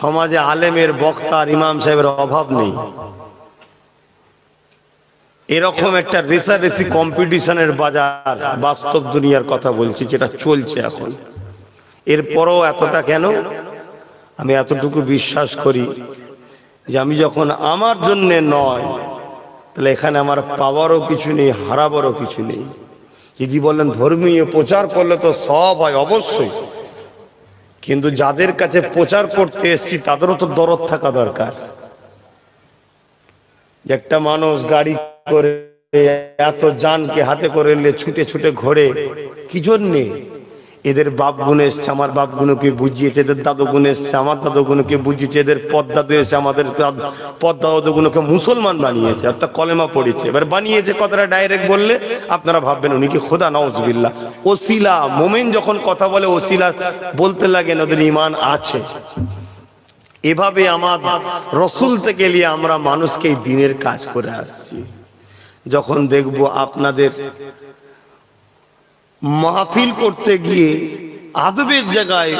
সমাজে আলেমের বক্তার ইমাম সাহেবের অভাব নেই। এরকম একটা রেসারেসি কম্পিটিশনের বাজার, বাস্তব দুনিয়ার কথা বলছি, যেটা চলছে এখন। এরপরও এতটা কেন? আমি এতটুকু বিশ্বাস করি যে আমি যখন আমার জন্য নয়, তাহলে এখানে আমার পাওয়ারও কিছু নেই, হারাবারও কিছু নেই। যদি বলেন ধর্মীয় প্রচার করলে তো সব হয়, অবশ্যই, কিন্তু যাদের কাছে প্রচার করতে এসছি তাদেরও তো দরদ থাকা দরকার। একটা মানুষ গাড়ি করে এত জানকে হাতে করে ছুটে ছুটে ঘোরে কি জন্যে? এদের বাপ গুণ এসছে, আমার বাপ গুণকে বুঝিয়েছে, এদের দাদু গুণ এসছে, আমার দাদু গুণকে বুঝিয়েছে, এদের পদ্মাদু এসে আমাদের পদ্মাদু গুণকে মুসলমান বানিয়েছে, অর্থাৎ কলেমা পড়েছে। এবার বানিয়েছে কথাটা ডাইরেক্ট বললে আপনারা ভাববেন উনি কি খোদা, নাউজুবিল্লাহ। ওসিলা, মোমেন যখন কথা বলে ওসিলা বলতে লাগেন, ওদের ঈমান আছে। এভাবে আমার রসুল থেকে নিয়ে আমরা মানুষকে এই দিনের কাজ করে আসছি। যখন দেখবো আপনাদের মাহফিল করতে গিয়ে আদবের জায়গায়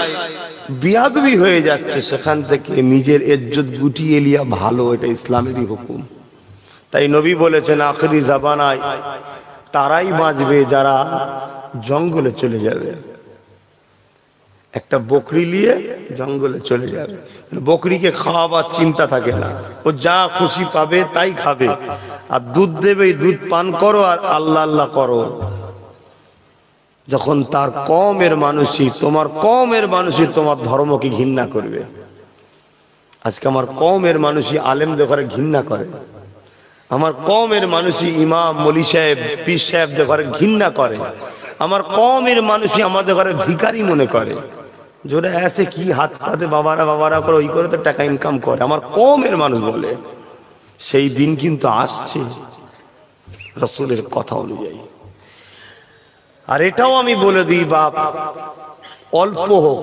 বিয়াদবি হয়ে যাচ্ছে, সেখান থেকে নিজের ইজ্জত গুটিয়ে লিয়া ভালো, এটা ইসলামেরই হুকুম। তাই নবী বলেছেন আখিরি জামানায় তারাই বাঁচবে যারা জঙ্গলে চলে যাবে। একটা বকরি নিয়ে জঙ্গলে চলে যাবে, বকরিকে খাওয়াবার চিন্তা থাকে না, ও যা খুশি পাবে তাই খাবে, আর দুধ দেবে, দুধ পান করো আর আল্লাহ আল্লাহ করো। যখন তার কওমের মানুষই, তোমার কওমের মানুষই তোমার ধর্মকে ঘৃণা করবে। আজকে আমার কওমের মানুষই আলেমদের ঘরে ঘৃণা করে, আমার কওমের মানুষই ইমাম মলি সাহেব পীর সাহেবদের ঘরে ঘৃণা করে, আমার কওমের মানুষই আমাদের ঘরে ভিখারি মনে করে। জোরে এসে কি হাত হাতে বাবারা বাবারা করে, ওই করে তো টাকা ইনকাম করে, আমার কওমের মানুষ বলে। সেই দিন কিন্তু আসছে রাসূলের কথা অনুযায়ী। আর এটাও আমি বলে দিই, বাপ অল্প হোক,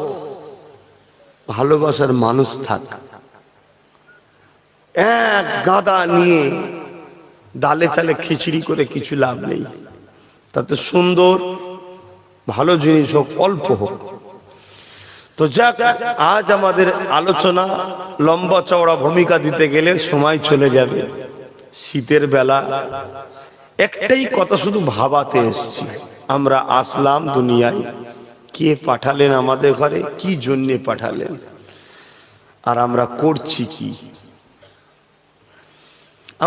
ভালোবাসার মানুষ থাক। এক গাদা নিয়ে ডালে চালে খিচড়ি করে কিছু লাভ নেই। তাতে সুন্দর ভালো জিনিস হোক, অল্প হোক। তো যাক, আজ আমাদের আলোচনা লম্বা চওড়া ভূমিকা দিতে গেলে সময় চলে যাবে। শীতের বেলা একটাই কথা শুধু ভাবাতে এসছি, আমরা আসলাম দুনিয়ায়, কে পাঠালেন আমাদের ঘরে, কি জন্যে পাঠালেন, আর আমরা করছি কি।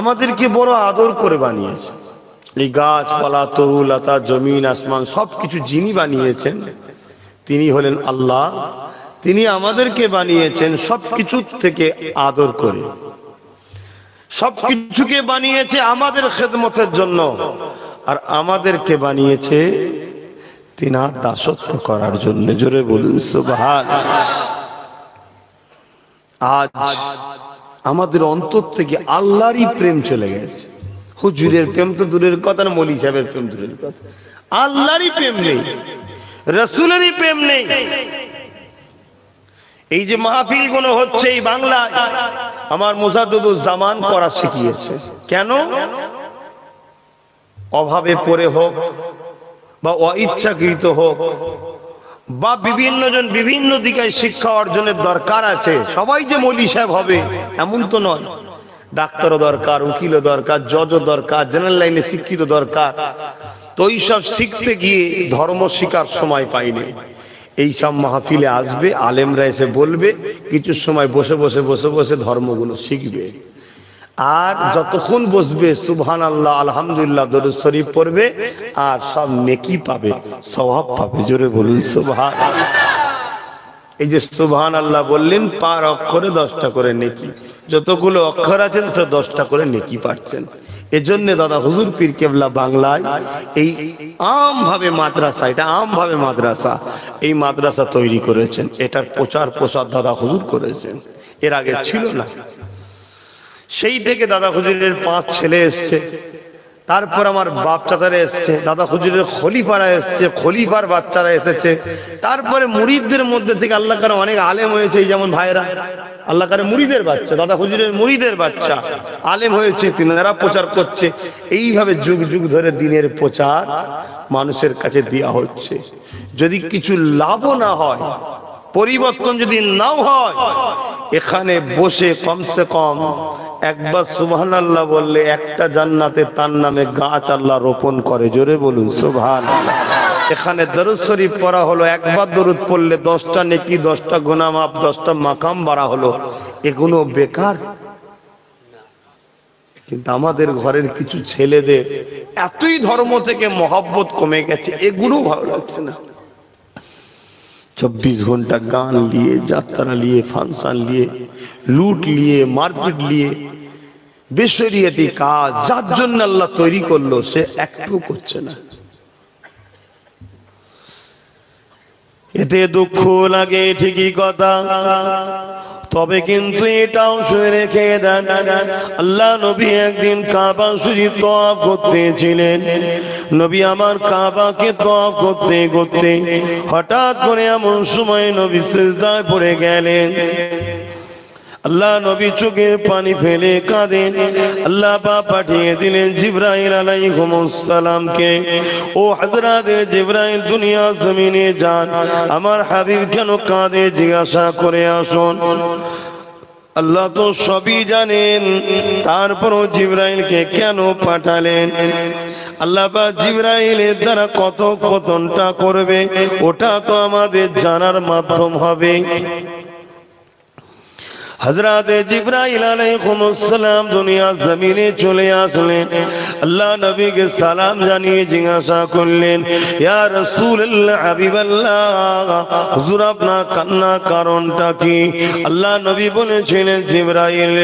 আমাদেরকে বড় আদর করে বানিয়েছে। এই গাছপালা, তরু লতা, জমিন আসমান সবকিছু যিনি বানিয়েছেন তিনি হলেন আল্লাহ। তিনি আমাদেরকে বানিয়েছেন সবকিছু থেকে আদর করে, সবকিছুকে বানিয়েছে আমাদের খেদমতের জন্য, আর আমাদেরকে বানিয়েছে তিনার দাসত্ব করার জন্য। জোরে বলুন সুবহানাল্লাহ। আজ আমাদের অন্তর থেকে আল্লাহরই প্রেম চলে গেছে। হুজুরের প্রেম তো দূরের কথা, না মৌলী সাহেবের প্রেম দূরের কথা, আল্লাহরই প্রেম নেই, রাসূলেরই প্রেম নেই। এই যে মাহফিল গুলো হচ্ছে এই বাংলায়, আমার মুজাদ্দিদুজ্জামান করা শিখিয়েছে। কেন? অভাবে পড়ে হোক বা অইচ্ছাকৃত হোক বা বিভিন্ন জন বিভিন্ন দিকে শিক্ষা অর্জনের দরকার আছে। সবাই যে মৌলী সাহেব হবে এমন তো নয়, ডাক্তারও দরকার, উকিলও দরকার, জজও দরকার, জেনারেল লাইনে শিক্ষিত দরকার। তো এইসব শিখতে গিয়ে ধর্ম শিখার সময় পাইনি। এইসব মাহফিলে আসবে, আলেমরা এসে বলবে, কিছু সময় বসে বসে বসে বসে ধর্মগুলো শিখবে। আর যতক্ষণ বসবে সুবহানাল্লাহ আলহামদুলিল্লাহ দরুদ শরীফ পড়বে, আর সব নেকি পাবে, সওয়াব পাবে। জোরে বলুন সুবহানাল্লাহ। এই যে সুবহানাল্লাহ বললেন, পার অক্ষরে 10টা করে নেকি, যতগুলো অক্ষর আছে 10টা করে নেকি পাচ্ছেন। এজন্য দাদা হুজুর পীর কেবলা বাংলায় এই আমভাবে মাদ্রাসা, এটা আমভাবে মাদ্রাসা, এই মাদ্রাসা তৈরি করেছেন। এটার প্রচার প্রসার দাদা হুজুর করেছেন, এর আগে ছিল না। সেই থেকে দাদা হুজুরের 5 ছেলে এসছে, তারপর আমার বাপ চাচারা এসছে, দাদা হুজুরের খলিফারা এসছে, খলিফার বাচ্চারা এসেছে, তারপরে মুরিদদের মধ্যে থেকে আল্লাহ কারে অনেক আলেম হয়েছে। এই যেমন ভাইরা আল্লাহ কারে মুরিদের বাচ্চা, দাদা হুজুরের মুরিদের বাচ্চা আলেম হয়েছে, তিনারা প্রচার করছে। এইভাবে যুগ যুগ ধরে দিনের প্রচার মানুষের কাছে দেওয়া হচ্ছে। যদি কিছু লাভও না হয় পরিবর্তন যদি নাও হয়, এখানে বসে কমসে কম একবার সুবহানাল্লাহ বললে একটা জান্নাতে তার নামে গাছ আল্লাহ রোপণ করে। জোরে বলুন সুবহানাল্লাহ। এখানে দরুদ শরীফ পড়া হলো, একবার দরুদ পড়লে 10টা নেকি, 10টা গুনাহ মাফ, 10টা মাকাম বাড়া হলো। এগুলো বেকার? কিন্তু আমাদের ঘরের কিছু ছেলেদের এতই ধর্ম থেকে মহব্বত কমে গেছে, এগুলো ভালো লাগছে না। 24 ঘন্টা গান নিয়ে, যাত্রা নিয়ে, ফাংশন নিয়ে, লুট নিয়ে, মারপিট নিয়ে, বেশরিয়াতি কাজ যার জন্য আল্লাহ তৈরি করলো সে একটু করছে না। এতে দুঃখ লাগে ঠিকই কথা, তবে কিন্তু এটাও শুনে রেখে দেন, আল্লাহ নবী একদিন কাবা শরীফ তওয়াফ করতেছিলেন। নবী আমার কাবাকে তওয়াফ করতে করতে হঠাৎ করে এমন সময় নবী সিজদায় পড়ে গেলেন। আল্লাহ নবী চোখের পানি ফেলে কাঁদেন। আল্লাহ পাক পাঠিয়ে দিলেন জিবরাইল আলাইহিস সালামকে। ও হযরত জিবরাইল, দুনিয়া জমিনে যান, আমার হাবিব কেন কাঁদে জিজ্ঞাসা করে আসুন। আল্লাহ তো সবই জানেন, তারপরও জিবরাইলকে কেন পাঠালেন? আল্লাহ পাক জিবরাইলের দ্বারা কত কতনটা করবে ওটা তো আমাদের জানার মাধ্যম হবে। হযরত জিবরাইল আলাইহিস সালাম দুনিয়া জমিনে চলে আসলেন। আল্লাহ নবীকে সালাম জানিয়ে জিজ্ঞাসা করলেন, ইয়া রাসূলুল্লাহ, হাবিবাল্লাহ, হুজুর আপনার কান্নার কারণটা কি? আল্লাহ নবী বলেছিলেন, জিবরাইল,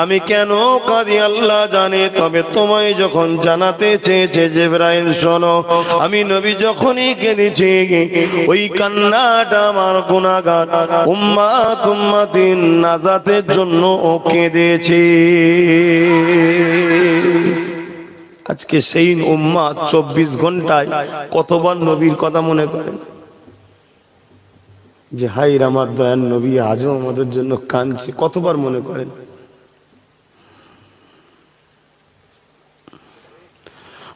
আমি কেন কাঁদি আল্লাহ জানে, তবে তোমায় যখন জানাতে চেয়েছে জিবরাইল শোনো, আমি নবী যখনই কেঁদেছি ওই কান্নাটা আমার গুনাহগার উম্মতিন নাজাতের জন্য কেঁদেছি। আজকে সেই উম্মত 24 ঘন্টায় কতবার নবীর কথা মনে করেন যে হাই আমার দয়ার নবী আজও আমাদের জন্য কাঁদছে, কতবার মনে করেন?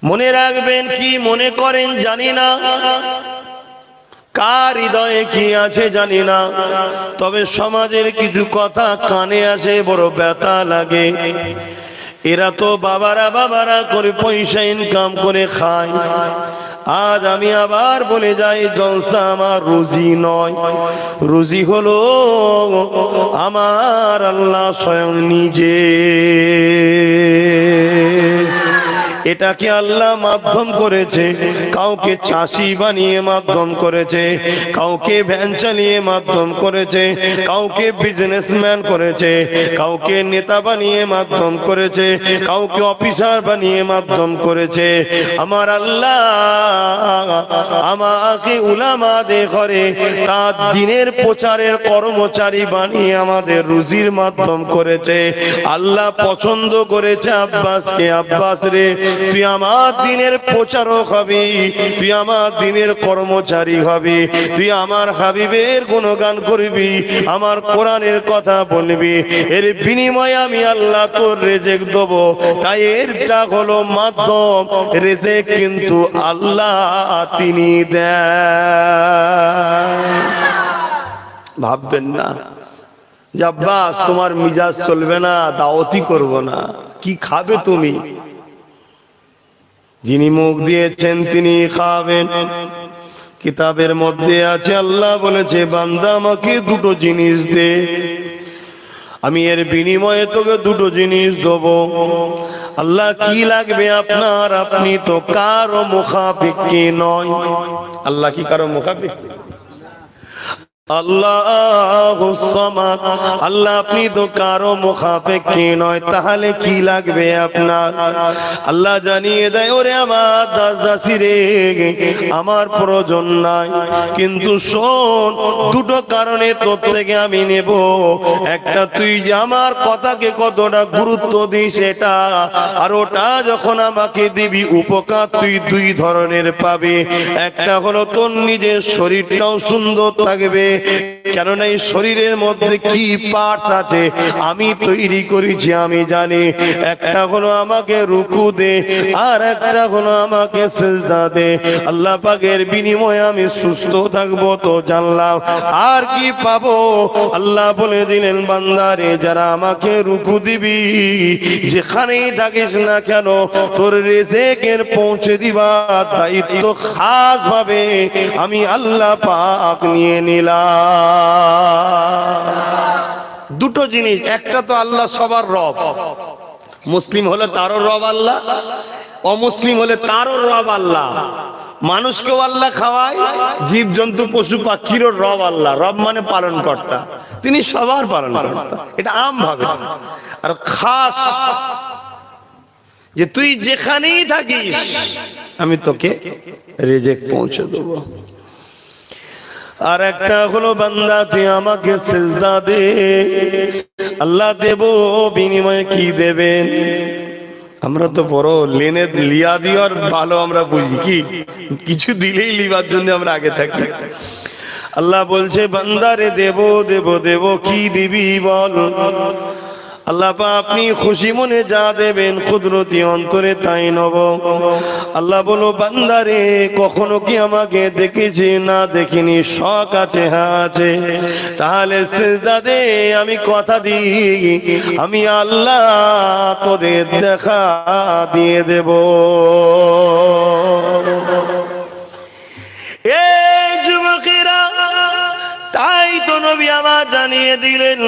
মনে রাখবেন, কি মনে করেন জানি না, কার হৃদয়ে কি আছে জানি না, তবে সমাজের কিছু কথা কানে আসে, বড় ব্যথা লাগে। এরা তো বাবারা করে পয়সা ইনকাম করে খায়। আজ আমি আবার বলে যাই, জলসা আমার রুজি নয়, রুজি হলো আমার আল্লাহ স্বয়ং নিজে। এটাকে আল্লাহ মাধ্যম করেছে, কাউকে চাষি বানিয়ে মাধ্যম করেছে, কাউকে ভ্যান চালিয়ে মাধ্যম করেছে, কাউকে বিজনেসম্যান করেছে, কাউকে নেতা বানিয়ে মাধ্যম করেছে, কাউকে অফিসার বানিয়ে মাধ্যম করেছে। আমার আল্লাহ আমাকে উলামাদের ঘরে তার দিনের প্রচারের কর্মচারী বানিয়ে আমাদের রুজির মাধ্যম করেছে। আল্লাহ পছন্দ করেছে আব্বাসকে, আব্বাস রে, তুই আমার দিনের প্রচারক হবি, তুই আমার দিনের কর্মচারী হবি, তুই আমার হাবিবের গুণগান করবি, আমার কোরআনের কথা বলবি, এর বিনিময়ে আমি আল্লাহ তোর রেজেক দেব। তাই এরটা হলো মাধ্যম, রেজেক কিন্তু আল্লাহ তিনি দেন। ভাববেন না যে আব্বাস তোমার মিজাজ চলবে না, দাওয়াতি করব না, কি খাবে তুমি? যিনি মুখ দিয়েছেন তিনি খাবেন। কিতাবের মধ্যে আছে, আল্লাহ বলেছে, বান্দা আমাকে দুটো জিনিস দে, আমি এর বিনিময়ে তোকে দুটো জিনিস দেব। আল্লাহ কি লাগবে আপনার? আপনি তো কারো মুখাপেক্ষী নয়। আল্লাহ কি কারো মুখাপেক্ষী? আল্লাহুস সামাদ, আল্লাহ আপনি তো কারো মুখাপেক্ষী নয়, তাহলে কি লাগবে আপনার? আল্লাহ জানিয়ে দেয়, ওরে আমার দাসদাসী রে, আমার প্রয়োজন নাই, কিন্তু শোন, দুটো কারণে তোর থেকে আমি নেব। একটা, তুই যে আমার কথাকে কতটা গুরুত্ব দিস এটা, আর ওটা যখন আমাকে দিবি উপকার তুই দুই ধরনের পাবে। একটা হলো তোর নিজের শরীরটাও সুন্দর থাকবে, কেননা এই শরীরের মধ্যে কি পার্টস আছে আমি তৈরি করেছি আমি জানি। একটা হলো আমাকে রুকু দে, আর একটা হলো আমাকে সিজদা দে। আল্লাহ পাকের বিনিময়ে আমি সুস্থ থাকবো তো জানলাম, আর কি পাবো? আল্লাহ বলে দিলেন, বান্দারে যারা আমাকে রুকু দিবি, যেখানেই থাকিস না কেন তোর রিজিকের পৌঁছে দিবার দায়িত্ব খাস ভাবে আমি আল্লাহ পাক নিয়ে নিলাম। দুটো জিনিস, একটা তো আল্লাহ সবার রব, মুসলিম হলে তারও রব আল্লাহ, অমুসলিম হলে তারও রব আল্লাহ। মানুষকেও আল্লাহ খাওয়ায়, জীব জন্তু পশু পাখিরও রব আল্লাহ। রব মানে পালন কর্তা, তিনি সবার পালন কর্তা, এটা আম ভাবে। আর খাস যে তুই যেখানেই থাকিস আমি তোকে রিজিক পৌঁছে দেবো। আর একটা হলো বান্দা তুই আমাকে সিজদা দে, আল্লাহ দেব, বিনিময়ে কি দেবেন? আমরা তো বড় লেনে লিয়া দিওর ভালো আমরা বুঝি, কি কিছু দিলেই লিবার জন্য আমরা আগে থাকি। আল্লাহ বলছে বান্দারে দেব দেব দেব, কি দিবি বল? আল্লাহ পাক আপনি খুশি মনে যা দেবেন কুদরতি অন্তরে তাই নেব। আল্লাহ বলো বান্দারে কখনো কি আমাকে দেখেছি? না দেখিনি। শখ আছে? হ্যাঁ আছে। তাহলে সিজদা দে, আমি কথা দিই আমি আল্লাহ তোদের দেখা দিয়ে দেব। এই যুবকেরা, তাই তো নবী আমার জানিয়ে দিলেন,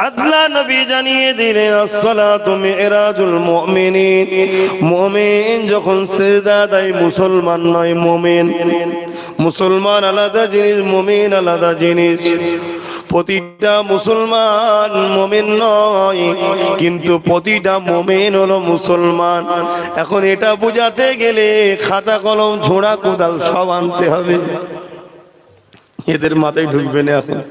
আল্লাহ নবী জানিয়ে দিলেন আসসালাতু মিরাজুল মুমিনিন। মুমিন যখন সিজদা দেয় মুসলমান নয় মুমিন। মুসলমান আলাদা জিনিস, মুমিন আলাদা জিনিস। প্রতিটা মুসলমান মুমিন নয়, কিন্তু প্রতিটা মুমিন হলো মুসলমান। এখন এটা বোঝাতে গেলে খাতা কলম ঝোড়া কোদাল সব আনতে হবে, এদের মাথায় ঢুকবে না এখন।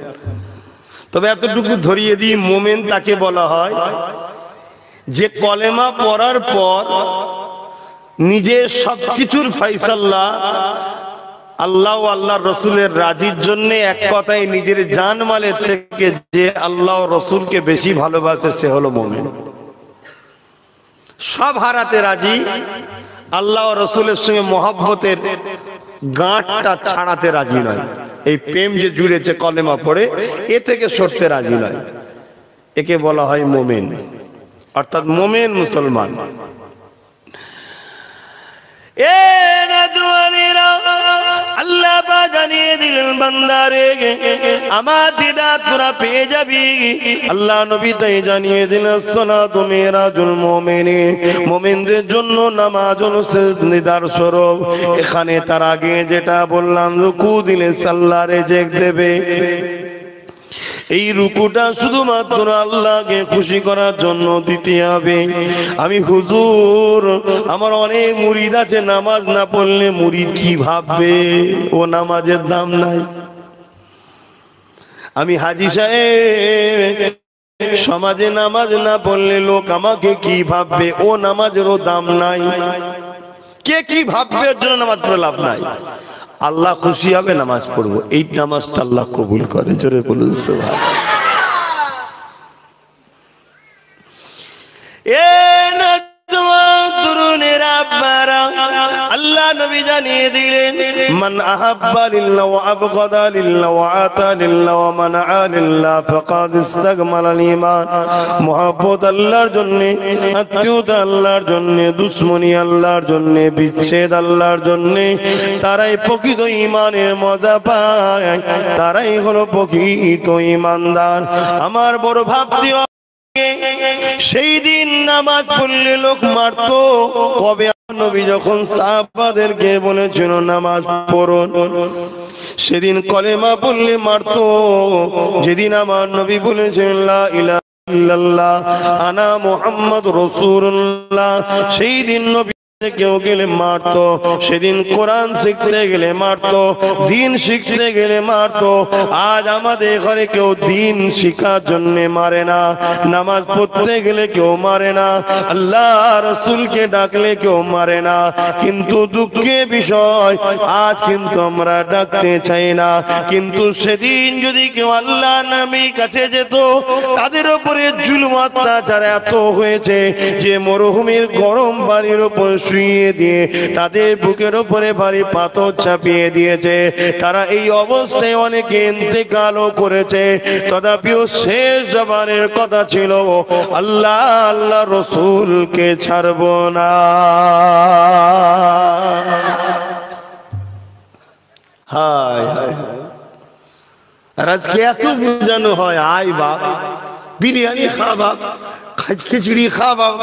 তবে এতটুকু ধরিয়ে দিই, মুমিন তাকে বলা হয় যে কলেমা পড়ার পর নিজের সবকিছুর ফয়সালা আল্লাহ ও আল্লাহর রসুলের রাজির জন্য, এক কথায় নিজের জানমালের থেকে যে আল্লাহ ও রসুলকে বেশি ভালোবাসে সে হলো মুমিন। সব হারাতে রাজি, আল্লাহ ও রসুলের সঙ্গে মহব্বতের গাঁটটা ছাড়াতে রাজি নয়। এই প্রেম যে জুড়েছে কলেমা পড়ে, এ থেকে সরতে রাজি নয়। একে বলা হয় মুমিন, অর্থাৎ মুমিন মুসলমান। আল্লাহ পাক জানিয়ে দিলেন বান্দারে আমার দিদার তোরা পেয়ে যাবি। আল্লাহ নবী তাই জানিয়ে দিলেন সালাতু মিরাজুল মুমিনিন, মুমিনদের জন্য নামাজ হলো দিদার স্বরূপ। এখানে তার আগে যেটা বললাম, রুকু দিলে আল্লাহ রিজিক দেবে। এই রুকুটা শুধুমাত্র আল্লাহকে খুশি করার জন্য দিতে হবে। আমি হুজুর, আমার অনেক মুরিদ আছে, নামাজ না পড়লে মুরিদ কি ভাববে? ও নামাজের দাম নাই। আমি হাজী সাহেব, সমাজে নামাজ না পড়লে লোক আমাকে কি ভাববে? ও নামাজেরও দাম নাই। কে কি ভাববে এর জন্য নামাজ পড়ে লাভ নাই। আল্লাহ খুশি হবে নামাজ পড়বো, এই নামাজটা আল্লাহ কবুল করে। জোরে বলুন সুবহানাল্লাহ। আল্লাহ নবী জানিয়ে দিলেন, মান আহাব্বা লিল্লাহ ওয়া আবগাদা লিল্লাহ ওয়া আতা লিল্লাহ ওয়া মানআ লিল্লাহ ফাকাদ ইসতাকমালাল ঈমান। মুহাব্বত আল্লাহর জন্য, আত্মীয়তা আল্লাহর জন্য, দুশমনি আল্লাহর জন্য, বিচ্ছেদ আল্লাহর জন্য, তারাই প্রকৃত ঈমানের মজা পায়, তারাই হলো প্রকৃত ঈমানদার। আমার বড় ভাবতে সেই দিন নামাজ পড়লে লোক মারতো কবে? নবী যখন সাহাবাদেরকে বলেছিল নামাজ পড়ুন, সেদিন কলেমা পড়লে মারতো। যেদিন আমার নবী বলেছেন লা ইলাহা ইল্লাল্লাহ আনা মুহাম্মাদুর রাসূলুল্লাহ, সেই দিন নবী কেউ গেলে মারতো, সেদিন কোরআন শিখতে গেলে মারতো, দিন শিখতে গেলে মারতো। আজ আমাদের ঘরে কেউ দিন শিখার জন্য মারে না, নামাজ পড়তে গেলে কেউ মারে না, আল্লাহ রসুলকে ডাকলে কেউ মারে না। কিন্তু দুঃখের বিষয় আজ কিন্তু আমরা ডাকতে চাই না। কিন্তু সেদিন যদি কেউ আল্লাহ নবীর কাছে যেত, তাদের উপরে জুলুম অত্যাচার এত হয়েছে যে মরুভূমির গরম বাড়ির উপর শুইয়ে দিয়ে তাদের বুকের উপরে ভারী পাথর চাপিয়ে দিয়েছে। তারা এই অবস্থায় অনেকে ইন্তেকালও করেছে। তথাপিও শেষ জবানের কথা ছিল, আল্লাহ আল্লাহ রসুলকে ছাড়ব না। হায় হায়, আর আজকে এত বোঝানো হয়, আয় বাপ বিরিয়ানি খা বাপ, খিচুড়ি খা বাপ,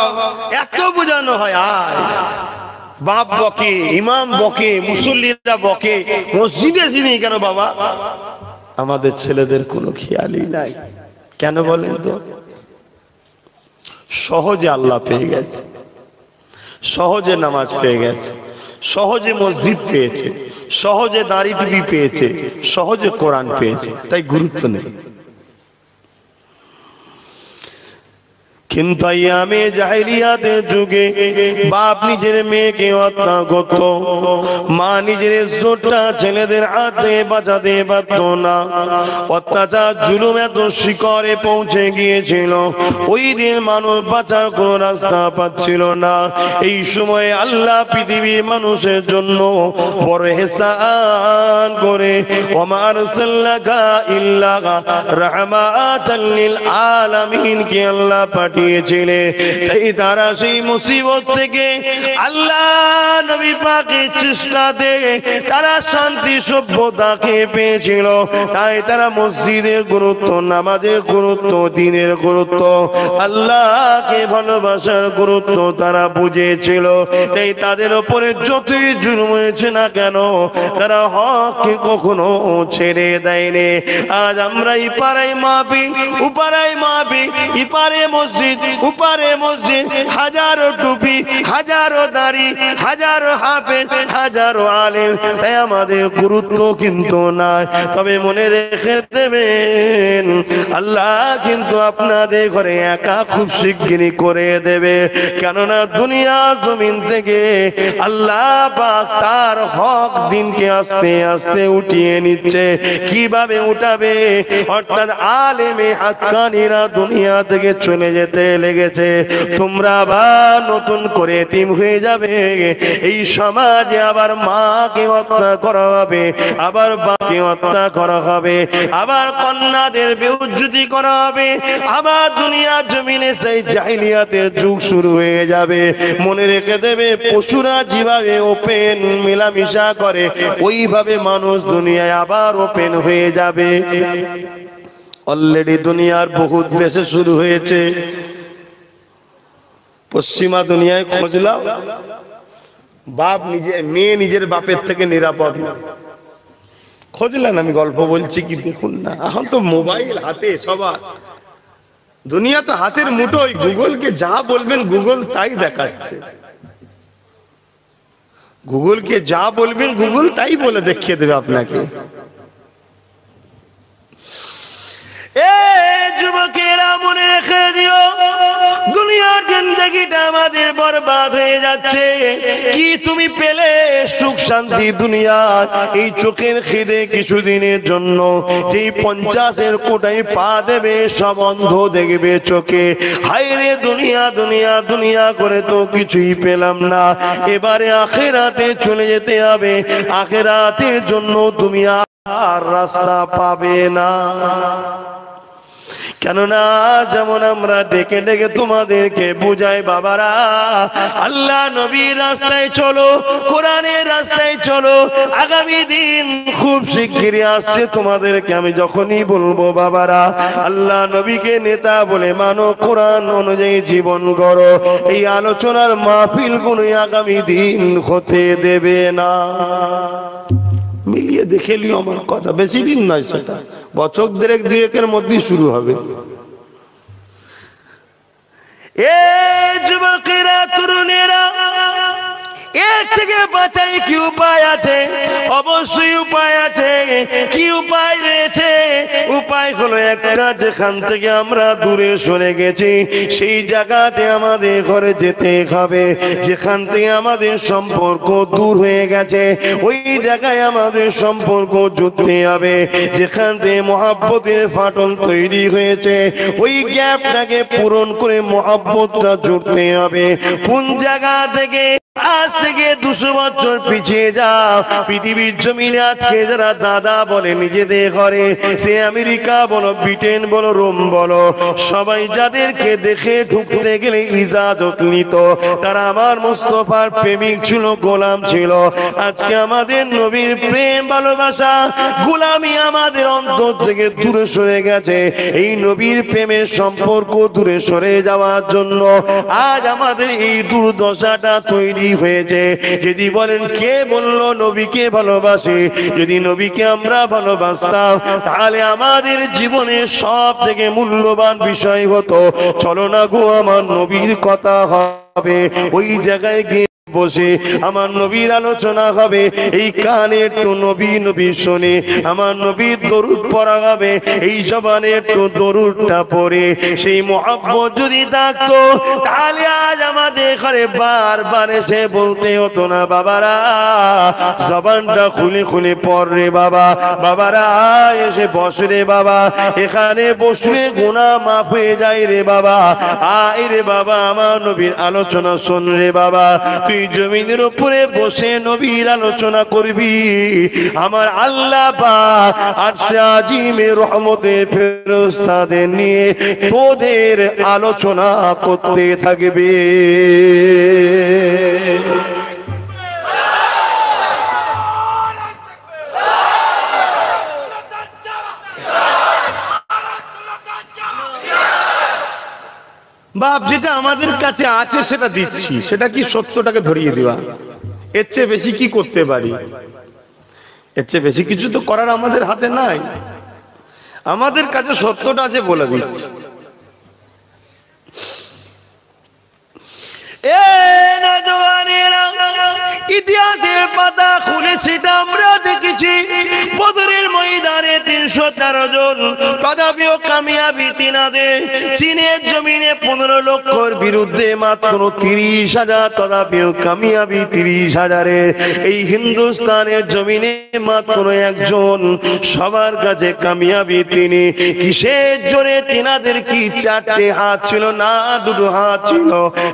এত বোঝানো হয়। আয় বাপ বকে, ইমাম বকে, মুসল্লিরা বকে, মসজিদে আসিনি কেন বাবা? আমাদের ছেলেদের কোনো খেয়ালই নাই। কেন বলেন তো? সহজে আল্লাহ পেয়ে গেছে, সহজে নামাজ পেয়ে গেছে, সহজে মসজিদ পেয়েছে, সহজে দাড়ি টুপি পেয়েছে, সহজে কোরআন পেয়েছে, তাই গুরুত্ব নেই। কিন্তু আমি জাহেলিয়াতের যুগে বাপ নিজের মেয়েকে হত্যা করত, মা নিজের ইজ্জতটা ছেলেদের হাতে বাঁচাতে পারত না। অত্যাচার জুলুম এত শিখরে পৌঁছে গিয়েছিল, ওই দিন মানুষ বাঁচার কোনো রাস্তা পাচ্ছিল না। এই সময় আল্লাহ পৃথিবীর মানুষের জন্য বড় ইহসান করে ওমা আরসালনাকা ইল্লা রাহমাতাল লিল আলামিন কে আল্লাহ পাঠিয়েছিলেন। তাই তারা সেই মুসিবত থেকে আল্লাহ নবী পাকের চেষ্টাতে তারা শান্তি সভ্যতাকে পেয়েছিল। তাই তারা মসজিদের গুরুত্ব, নামাজের গুরুত্ব, দ্বীনের গুরুত্ব, আল্লাহকে ভালোবাসার গুরুত্ব তারা বুঝেছিল। তাই তাদের উপরে যতই জুলুম হয়েছে না কেন, তারা হককে কখনো ছেড়ে দেয়নি। আজ আমরা ইপারাই মাহফিল, উপারাই মাহফিল, ইপারে মসজিদ, উপারে মসজিদ, হাজারো টুপি, হাজারো দাড়ি, হাজারো হাফেজ, হাজারো আলেম, তাই আমাদের গুরুত্ব কিন্তু নাই। তবে মনে রেখে দেবেন, আল্লাহ কিন্তু আপনাদের ঘরে একা খুব শিগগিরই করে দেবে। কেননা দুনিয়া জমিন থেকে আল্লাহ পাক তার হক দিনকে আস্তে আস্তে উঠিয়ে নিচ্ছে। কিভাবে উঠাবে? অর্থাৎ আলেমে হাক্কানীরা দুনিয়া থেকে চলে যেতে লেগেছে। তোমরা আবার নতুন করে এতিম হয়ে যাবে। এই সমাজে আবার মাকে হত্যা করা হবে, আবার বাবাকে হত্যা করা হবে, আবার কন্যাদের বেউজ্জতি করা হবে, আবার দুনিয়ার জমিনে সেই জাহিলিয়াতের যুগ শুরু হয়ে যাবে। মনে রেখে দেবে, পশুরা যেভাবে ওপেন মেলামেশা করে, ওইভাবে মানুষ দুনিয়ায় আবার ওপেন হয়ে যাবে। অলরেডি দুনিয়ার বহু দেশে শুরু হয়েছে। পশ্চিমা দুনিয়ায় খোঁজলাম, বাপ নিজে, মেয়ে নিজের বাপের থেকে নিরাপদ না। খোঁজলেন, আমি গল্প বলছি কি দেখুন না, এখন তো মোবাইল হাতে সবার, দুনিয়া তো হাতের মুঠোয়। গুগলকে যা বলবেন গুগল তাই দেখাচ্ছে, গুগলকে যা বলবেন গুগল তাই বলে দেখিয়ে দেবে আপনাকে। যুবকেরা মনে রেখে দিও, দুনিয়ার জিন্দেগিটা আমাদের বরবাদ হয়ে যাচ্ছে। কি তুমি পেলে সুখ শান্তি দুনিয়া? এই চোখের খিদে কিছুদিনের জন্য, যেই 50-এর কোটায় পা দেবে সব অন্ধ দেখবে চোখে। হায় রে দুনিয়া দুনিয়া দুনিয়া করে তো কিছুই পেলাম না, এবারে আখিরাতে চলে যেতে হবে। আখিরাতের জন্য তুমি আর রাস্তা পাবে না। কেননা যেমন আমরা ডেকে ডেকে তোমাদেরকে বুঝাই, বাবারা আল্লাহ নবীর রাস্তায় চলো, কোরআনের রাস্তায় চলো। আগামী দিন খুব শিগগিরই আসছে, তোমাদেরকে আমি যখনই বলবো বাবারা আল্লাহ নবীকে নেতা বলে মানো, কোরআন অনুযায়ী জীবন গড়ো, এই আলোচনার মাহফিল গুলো আগামী দিন হতে দেবে না। মিলিয়ে দেখে লিও আমার কথা, বেশি দিন নয়, সেটা বছর দেড়েক দুয়েকের মধ্যেই শুরু হবে। এ যুবকেরা, তরুণেরা, এর থেকে বাঁচাই কি উপায় আছে? অবশ্যই উপায় আছে। কি উপায় রয়েছে? উপায় হলো একটা, যেখান থেকে আমরা দূরে সরে গেছি সেই জায়গাতে আমাদের ঘরে যেতে হবে। যেখান থেকে আমাদের সম্পর্ক দূর হয়ে গেছে ওই জায়গায় আমাদের সম্পর্ক জুড়তে হবে। যেখান থেকে মহব্বতের ফাটল তৈরি হয়েছে ওই গ্যাপটাকে পূরণ করে মহব্বতটা জুড়তে হবে। কোন জায়গা থেকে? আজ থেকে 200 বছর পিছিয়ে যাও। পৃথিবীর জমিনে আজকে যারা দাদা বলে নিজেদের ঘরে, সে আমেরিকা বলো, ব্রিটেন বলো, রোম বলো, সবাই যাদেরকে দেখে ঢুকতে গেলে ইজাজত নিত, তারা আমার মুস্তাফার প্রেমিক ছিল, গোলাম ছিল। আজকে আমাদের নবীর প্রেম ভালোবাসা গোলামি আমাদের অন্তর থেকে দূরে সরে গেছে। এই নবীর প্রেমের সম্পর্ক দূরে সরে যাওয়ার জন্য আজ আমাদের এই দুর্দশাটা তৈরি হয়েছে। যদি বলেন কে বললো নবীকে ভালোবাসি? যদি নবীকে আমরা ভালোবাসতাম তাহলে আমাদের জীবনের সব থেকে মূল্যবান বিষয় হতো, চলো না গো আমার নবীর কথা হবে, ওই জায়গায় গিয়ে বসে আমার নবীর আলোচনা হবে, এই কানে একটু নবী নবী শুনে আমার নবীর দরুদ পড়া হবে, এই জবানে একটু দরুদটা পড়ে সেই মহব্বত যদি থাকতো তাহলে আজ আমাদের ঘরে বারবার এসে বলতে হতো না, বাবারা জবানটা খুলে খুলে পড় রে বাবা, বাবারা এসে বস রে বাবা, এখানে বসলে গুনাহ মাফ হয়ে যায় রে বাবা, আয় রে বাবা আমার নবীর আলোচনা শোন রে বাবা। তুই জমিনের উপরে বসে নবীর আলোচনা করবি, আমার আল্লাহ পাক আরশে আজিমে রহমতের ফেরেশতাদের নিয়ে তোদের আলোচনা করতে থাকবে। বাপ যেটা আমাদের কাছে আছে সেটা দিচ্ছি, সেটা কি সত্যটাকে ধরিয়ে দেওয়া, এর চেয়ে বেশি কি করতে পারি? এর চেয়ে বেশি কিছু তো করার আমাদের হাতে নাই। আমাদের কাছে সত্যটা আছে বলে দিচ্ছি। ইতিহাসের পাতা খুলে সেটা আমরা দেখেছি, বদরের ময়দানে 313 জন, তথাপিও কামিয়াবি তিনাদের। চীনের জমিনে 15 লক্ষর বিরুদ্ধে মাত্র 30,000, তথাপিও কামিয়াবি 30,000। এই হিন্দুস্তানের জমিনে মাত্র একজন, সবার কাছে কামিয়াবি তিনি। কিসের জোরে? তিনাদের কি 4টে হাত ছিল না 2টো হাত ছিল?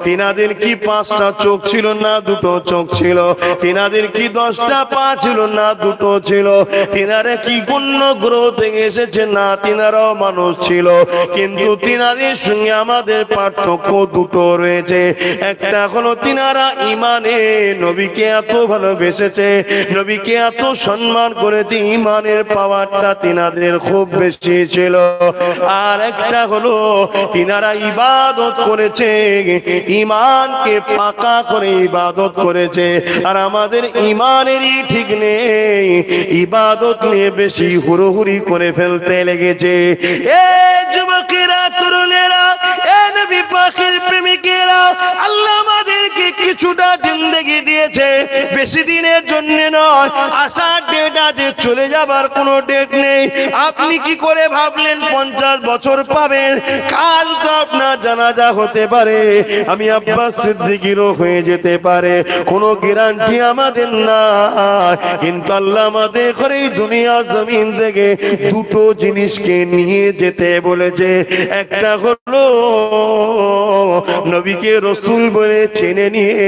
তিনাদের কি 5টা চোখ ছিল না 2টো চোখ ছিল? তিনাদের কি 10টা পা ছিল না 2টো ছিল? তিনারা কি গণ্য গ্রহ থেকে এসেছে না তিনারাও মানুষ ছিল? কিন্তু তিনাদের সঙ্গে আমাদের পার্থক্য দুটো রয়েছে। একটা হলো তিনারা ইমানে নবীকে এত ভালোবেসেছে, নবীকে এত সম্মান করেছে, ইমানের পাওয়ারটা তিনাদের খুব বেশি ছিল। আর একটা হলো তিনারা ইবাদত করেছে, ইমানকে পাকা করে ইবাদত করেছে। আর আমাদের ইমানেরই ঠিক নেই, ইবাদত নিয়ে বেশি হুড়োহুড়ি করে ফেলতে লেগেছে। এ যুবকেরা, তরুণেরা, এ নবী পাকের প্রেমিকেরা, আল্লাহ আমাদেরকে কিছুটা জিন্দেগি দিয়েছে, বেশি দিনের জন্য নয়। আসার ডেট আছে, চলে যাবার কোনো ডেট নেই। আপনি কি করে ভাবলেন 50 বছর পাবেন? কাল তো আপনার জানাজা হতে পারে, আমি আব্বাস সিদ্দিকীরও হয়ে যেতে পারে, কোনো গ্যারান্টি আমাদের না। কিন্তু আল্লাহ আমাদের করে দুনিয়া জমিন থেকে দুটো জিনিসকে নিয়ে যেতে বলেছে। একটা হলো নবীকে রসুল বলে চেনে নিয়ে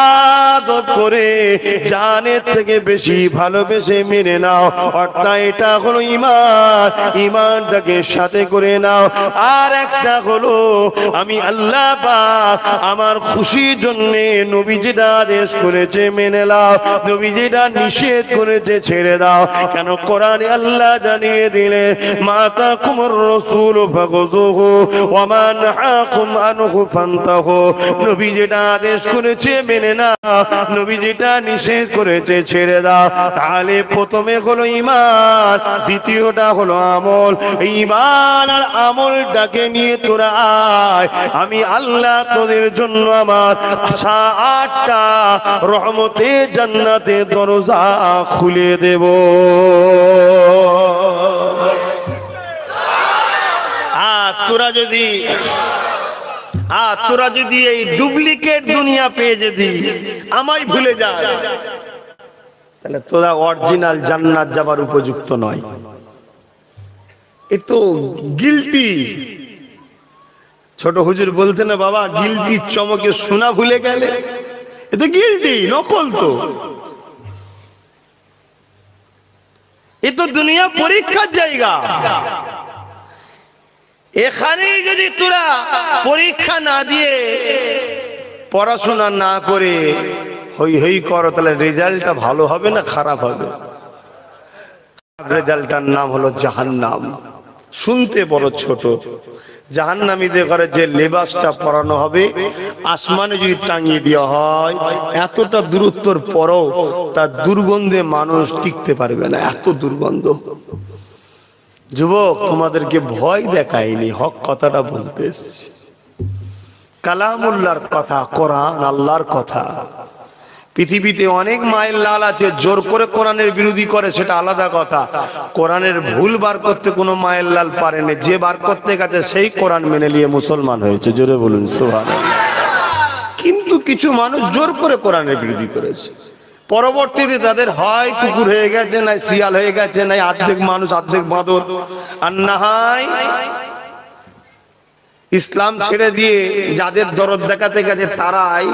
আদব করে জানের থেকে বেশি ভালোবেসে মেনে নাও, অর্থাৎ এটা হলো ঈমান, ঈমানটাকে সাথে করে নাও। আর একটা হলো আমি আল্লাহ পাক আমার খুশির জন্য নবী যেটা আদেশ করেছে মেনে নাও, নবী যেটা নিষেধ করেছে ছেড়ে দাও। কেন? কোরআনে আল্লাহ জানিয়ে দিলে মাতাকুমুর রাসূল ফাখুযুহু ওয়া মা নাহাকুম আনহু ফান্তাহু। নবী যেটা আদেশ করেছে মেনে নাও, নবী যেটা নিষেধ করেছে ছেড়ে দাও। তাহলে প্রথমে হলো ঈমান, দ্বিতীয়টা হলো আমল। ঈমান আর আমলটাকে নিয়ে তোরা আয়, আমি আল্লাহ তোদের জন্য আমার 8টা রহমতে জান্নাতে দরজা খুলে দেব। তোরা যদি এই ডুপ্লিকেট দুনিয়া পেয়ে যদি আমায় ভুলে যায়, তাহলে তোরা অরিজিনাল জান্নাত যাবার উপযুক্ত নয়। এ তো গিলটি। ছোট হুজুর বলতে না বাবা, গিলটি চমকে সোনা ভুলে গেলে, এ তো গিলটি, নকল। তো এ তো দুনিয়া পরীক্ষার জায়গা। এখানে যদি তোরা পরীক্ষা না দিয়ে পড়াশোনা না করে হই হই করো, তাহলে রেজাল্টটা ভালো হবে না খারাপ হবে? রেজাল্টটার নাম হলো জাহান্নাম। শুনতে বড় ছোট, জাহান্নামীদের ঘরে যে লেবাসটা পরানো হবে, আসমানে যদি টাঙিয়ে দেওয়া হয়, এতটা দূরত্বর পরও তার দুর্গন্ধে মানুষ টিকতে পারবে না, এত দুর্গন্ধ। যুবক, তোমাদেরকে ভয় দেখায়নি, হক কথাটা বলতে এসেছি। কালামুল্লাহর কথা, কোরআন আল্লাহর কথা। পৃথিবীতে অনেক মায়ের লাল আছে, জোর করে কোরআনের বিরোধী করে, সেটা আলাদা কথা। কোরআনের ভুল বার করতে কোনো মায়ের লাল পারেনি, যে বার করতে গেছে সেই কোরআন মেনে নিয়ে মুসলমান হয়েছে। জোরে বলুন সুবহানাল্লাহ। কিন্তু কিছু মানুষ জোর করে কোরআনের বিরোধী করেছে, পরবর্তীতে তাদের হয় কুকুর হয়ে গেছে, নাই শিয়াল হয়ে গেছে, নাই অর্ধেক মানুষ অর্ধেক বাঁদর, আর না হয় ইসলাম ছেড়ে দিয়ে যাদের দরদ দেখাতে গেছে তারাই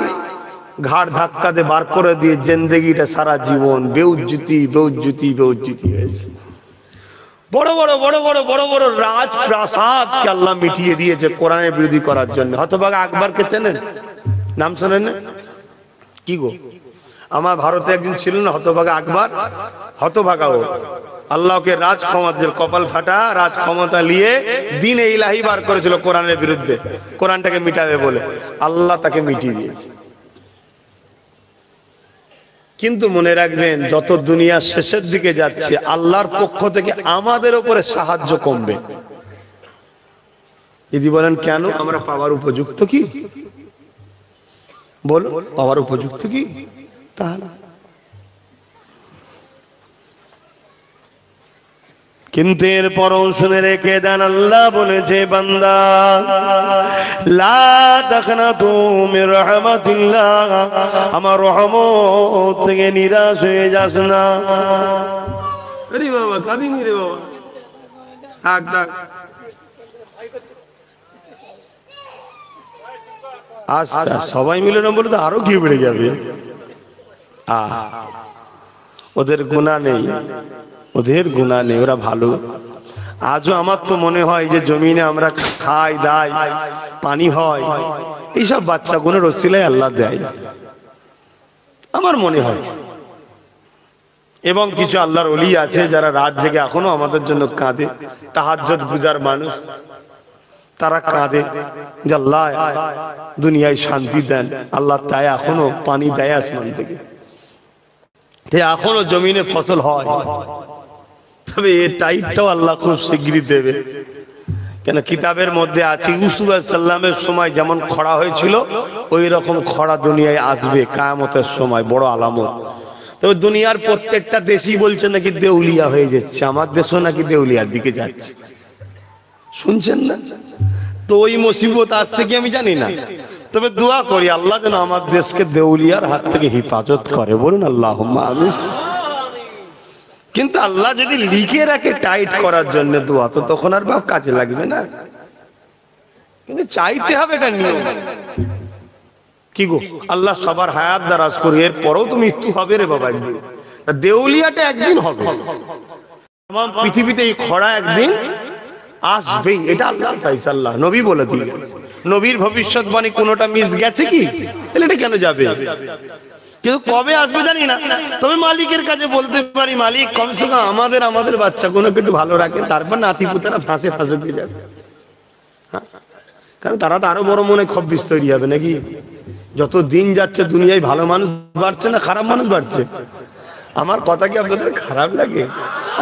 ঘাড় ধাক্কা দিয়ে বার করে দিয়ে জিন্দেগিটা সারা জীবন বেউজ্জতি বেউজ্জতি বেউজ্জতি হয়েছে। বড় বড় বড় বড় বড় বড় রাজপ্রাসাদকে আল্লাহ মিটিয়ে দিয়েছে কোরআনের বিরোধী করার জন্য। হতভাগা আকবরকে চেনেন? নাম শোনেন না? কি গো, আমার ভারতে একজন ছিলেন না হতভাগা আকবর, হতভাগা ও আল্লাহকে রাজ ক্ষমতা, কপাল ফাটা রাজ ক্ষমতা নিয়ে দিন ইলাহি বার করেছিল কোরআনের বিরুদ্ধে, কোরআনটাকে মিটাবে বলে। আল্লাহ তাকে মিটিয়ে দিয়েছে। কিন্তু মনে রাখবেন, যত দুনিয়া শেষের দিকে যাচ্ছে, আল্লাহর পক্ষ থেকে আমাদের উপরে সাহায্য কমবে। যদি বলেন কেন, আমরা পাওয়ার উপযুক্ত কি? বল, পাওয়ার উপযুক্ত কি? তাহলে কিন্তু এরপরও শুনে রেখে দেন, আল্লাহ বলেছে বান্দা লা তাকনাতু মির রাহমাতিল্লাহ, আমার রহমত থেকে নিরাশ হয়ে যাস না। আরে বাবা কাঁদিনি রে বাবা, থাক থাক, আস্তে সবাই মিলে না বলে তো আরো কি বেড়ে যাবে। ওদের গুনাহ নেই, ওদের গুনাহ নেই, ওরা ভালো। আজও আমার তো মনে হয় যে জমিনে আমরা খাই দাই, পানি হয়, এইসব বাচ্চাগুলোর ওসিলায় আল্লাহ দেয়, আমার মনে হয়। এবং কিছু আল্লাহর ওলি আছে যারা রাত জেগে এখনো আমাদের জন্য কাঁদে, তাহাজ্জুদ গুজার মানুষ, তারা কাঁদে যে আল্লাহ দুনিয়ায় শান্তি দেন। আল্লাহ তাই এখনো পানি দেয় আসমান থেকে, এখনো জমিনে ফসল হয়। তবে এই টাইপটাও আল্লাহ খুব শিগগিরই দেবে। কেন কিতাবের মধ্যে আছে ইউসুফ আলাইহিস সালামের সময় যেমন খরা হয়েছিল, ওই রকম খরা দুনিয়ায় আসবে কিয়ামতের সময়, বড় আলামত। তবে দুনিয়ার প্রত্যেকটা দেশই বলছে নাকি দেউলিয়া হয়ে যাচ্ছে, আমার দেশও নাকি দেউলিয়ার দিকে যাচ্ছে, শুনছেন না? তো ওই মুসিবত আসছে কি আমি জানি না, তবে দোয়া করি আল্লাহ যেন আমার দেশকে দেউলিয়ার হাত থেকে হেফাজত করে, বলুন আল্লাহুম্মা আমিন। কিন্তু আল্লাহ যদি লিখে রাখে টাইট করার জন্য দোয়া, তো তখন আর বাপ কাজে লাগবে না, কিন্তু চাইতে হবে, এটা নিয়ম। কি গো, আল্লাহ সবার হায়াত দারাজ করি, এর পরেও তো মৃত্যু হবে রে বাবা, একদিন দেউলিয়াটা একদিন হবে। তামাম পৃথিবীতে এই খরা একদিন আসবেই, এটা আল্লাহর ফায়সালা, নবী বলে দিয়ে গেছে। নবীর ভবিষ্যৎবাণী কোনোটা মিস গেছে কি? তাহলে এটা কেন যাবে? কিন্তু কবে আসবে জানি না, তবে মালিকের কাছে বলতে পারি, মালিক কমসে কম আমাদের বাচ্চাগুলোকে একটু ভালো রাখে, তারপর নাতি পুতারা ফাঁসে দিয়ে যাবে। কারণ তারা তো আরো বড় মনে খব্বিস তৈরি হবে নাকি? যত দিন যাচ্ছে দুনিয়ায় ভালো মানুষ বাড়ছে না খারাপ মানুষ বাড়ছে? আমার কথা কি আপনাদের খারাপ লাগে?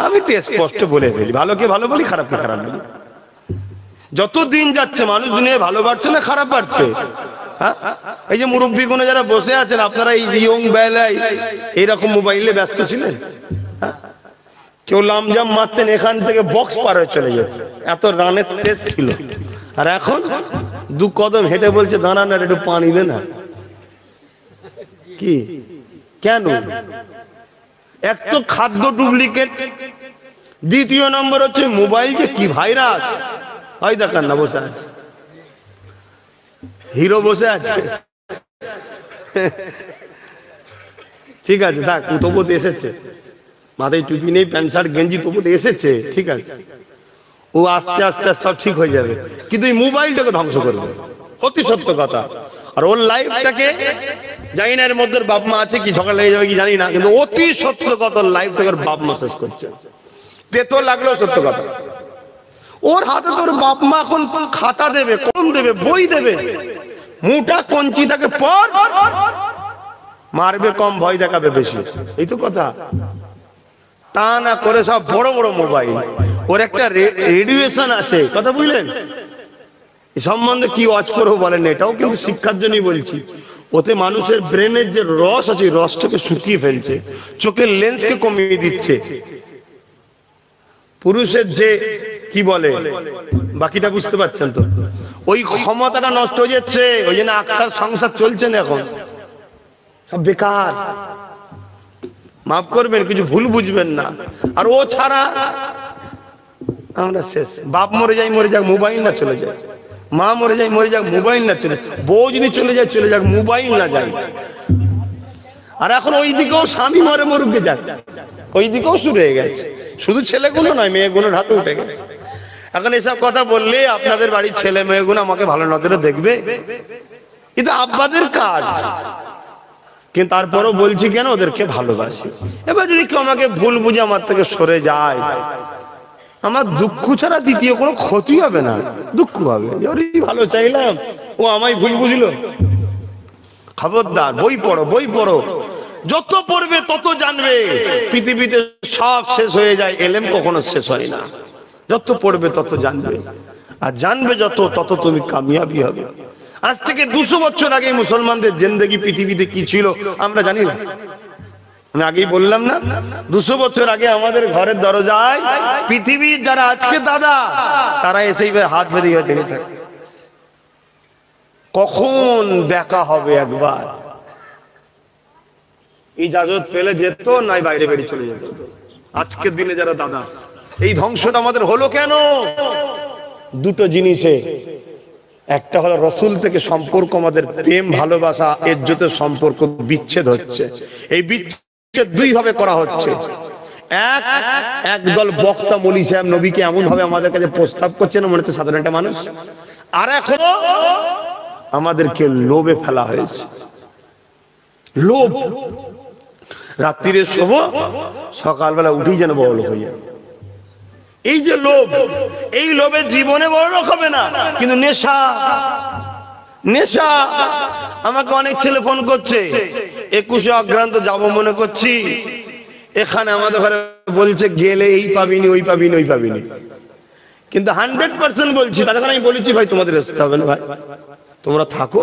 আমি স্পষ্ট বলে ফেলি, ভালোকে ভালো বলি, খারাপকে খারাপ বলি। যত দিন যাচ্ছে মানুষ দুনিয়ায় ভালো বাড়ছে না খারাপ বাড়ছে? হ্যাঁ, এই যে মুরব্বী গুলো যারা বসে আছেন, আপনারা এই ইয়ং বেলায় এইরকম মোবাইলে ব্যস্ত ছিলেন? কেউ লামজাম মারতেন, এখান থেকে বক্স পার হয়ে চলে যেত, এত রানের তেজ ছিল। আর এখন দু কদম হেঁটে বলছে দাঁড়ান আর একটু পানি দে না। কি কেন? এক তো খাদ্য ডুপ্লিকেট, দ্বিতীয় নম্বর হচ্ছে মোবাইল যে কি ভাইরাস। হয় দেখান না, বসে আছে হিরো, বসে আছে, ঠিক আছে থাক, তবু এসেছে, মাথায় টুপি নেই, প্যান্ট শার্ট গেঞ্জি, তবু এসেছে, ঠিক আছে। ও আস্তে আস্তে সব ঠিক হয়ে যাবে, কিন্তু এই মোবাইলটাকে ধ্বংস করবে, অতি সত্য কথা। আর ওর লাইফটাকে জানি না, এর মধ্যে বাপ মা আছে কি, সকালে লেগে যাবে কি জানি না, কিন্তু অতি সত্য কথা, লাইফটাকে বাপ মা শেষ করছে। তেতো লাগলো সত্য কথা। ওর হাতে তোর বাপ মা এখন খাতা দেবে, কলম দেবে, বই দেবে, মোটা কঞ্চি তাকে পড়, মারবে কম, ভয় দেখাবে বেশি, এই তো কথা। তা না করে সব বড় বড় মোবাইল। ওর একটা রেডিয়েশন আছে, কথা বুঝলেন? এই সম্বন্ধে কি ওয়াচ করবো বলেন, এটাও কিন্তু শিক্ষার জন্যই বলছি। ওতে মানুষের ব্রেনের যে রস আছে, রসটাকে শুকিয়ে ফেলছে, চোখের লেন্সকে কমিয়ে দিচ্ছে। পুরুষের যে কি বলে, বাকিটা বুঝতে পারছেন তো, ওই ক্ষমতাটা নষ্ট হয়ে যাচ্ছে। ওই জন্য আকসার সংসার চলছে না এখন, সব বেকার। মাফ করবেন, কিছু ভুল বুঝবেন না। আর ও ছাড়া আমরা শেষ। বাপ মরে যাই, মরে যাক, মোবাইল না চলে যায়। মা মরে যাই, মরে যাক, মোবাইল না চলে। বউ যদি চলে যায়, চলে যাক, মোবাইল না যায়। আর এখন ওই দিকেও স্বামী মরে মরুকে যাক, ওই দিকেও শুরু হয়ে গেছে। শুধু ছেলেগুলো নয়, মেয়েগুলোর হাতে উঠে গেছে। এখন এসব কথা বললে আপনাদের বাড়ির ছেলে মেয়েগুলো আমাকে ভালো নজরে দেখবে, কিন্তু আব্বাদের কাজ। কিন্তু তারপরও বলছি কেন, ওদেরকে ভালোবাসি। এবার যদি কেউ আমাকে ভুল বুঝে আমার থেকে সরে যায়, আমার দুঃখ ছাড়া দ্বিতীয় কোনো ক্ষতি হবে না, দুঃখ হবে। ভালো চাইলাম, ও আমায় ভুল বুঝলো। খবরদার, বই পড়ো, বই পড়ো, যত পড়বে তত জানবে। পৃথিবীতে সব শেষ হয়ে যায়, এলেম কখনো শেষ হয় না। যত পড়বে তত জানবে, আর জানবে যত, তত তুমি কামিয়াবি হবে। আজ থেকে 200 বছর আগে মুসলমানদের জিন্দেগি পৃথিবীতে কি ছিল আমরা জানি না। আমি আগেই বললাম না, 200 বছর আগে আমাদের ঘরের দরজায় পৃথিবীর যারা আজকে দাদা, তারা এসেই হাত বেঁধে থেমে থাকে, কখন দেখা হবে একবার। ইজাজত পেলে যেত, নাই বাইরে বেরিয়ে চলে যেত। আজকের দিনে যারা দাদা, এই ধ্বংসটা আমাদের হলো কেন? দুটো জিনিসে, একটা হলো রসুল থেকে সম্পর্ক, আমাদের প্রেম ভালোবাসা ইজ্জতের সম্পর্ক বিচ্ছেদ হচ্ছে। এই বিচ্ছেদ দুই ভাবে করা হচ্ছে। একদল বক্তা মৌলী সাহেব নবীকে এমন ভাবে আমাদের কাছে প্রস্তাব করছেন, মনে হচ্ছে সাধারণ একটা মানুষ। আর এখন আমাদেরকে লোভে ফেলা হয়েছে। লোভ, রাত্রিরে শোবো, সকালবেলা উঠেই যেন বড় লোক হয়ে যায়। এই যে লোভ, এই লোভে জীবনে বড় লোক হবে না, কিন্তু নেশা, নেশা। আমাকে অনেক ছেলে ফোন করছে, 21শে অগ্রান্ত যাব মনে করছি, এখানে আমাদের ঘরে বলছে গেলে এই পাবিনি, ওই পাবিনি, ওই পাবিনি। কিন্তু 100% বলছি, তাদের আমি বলেছি ভাই তোমাদের আসতে হবে না, ভাই তোমরা থাকো,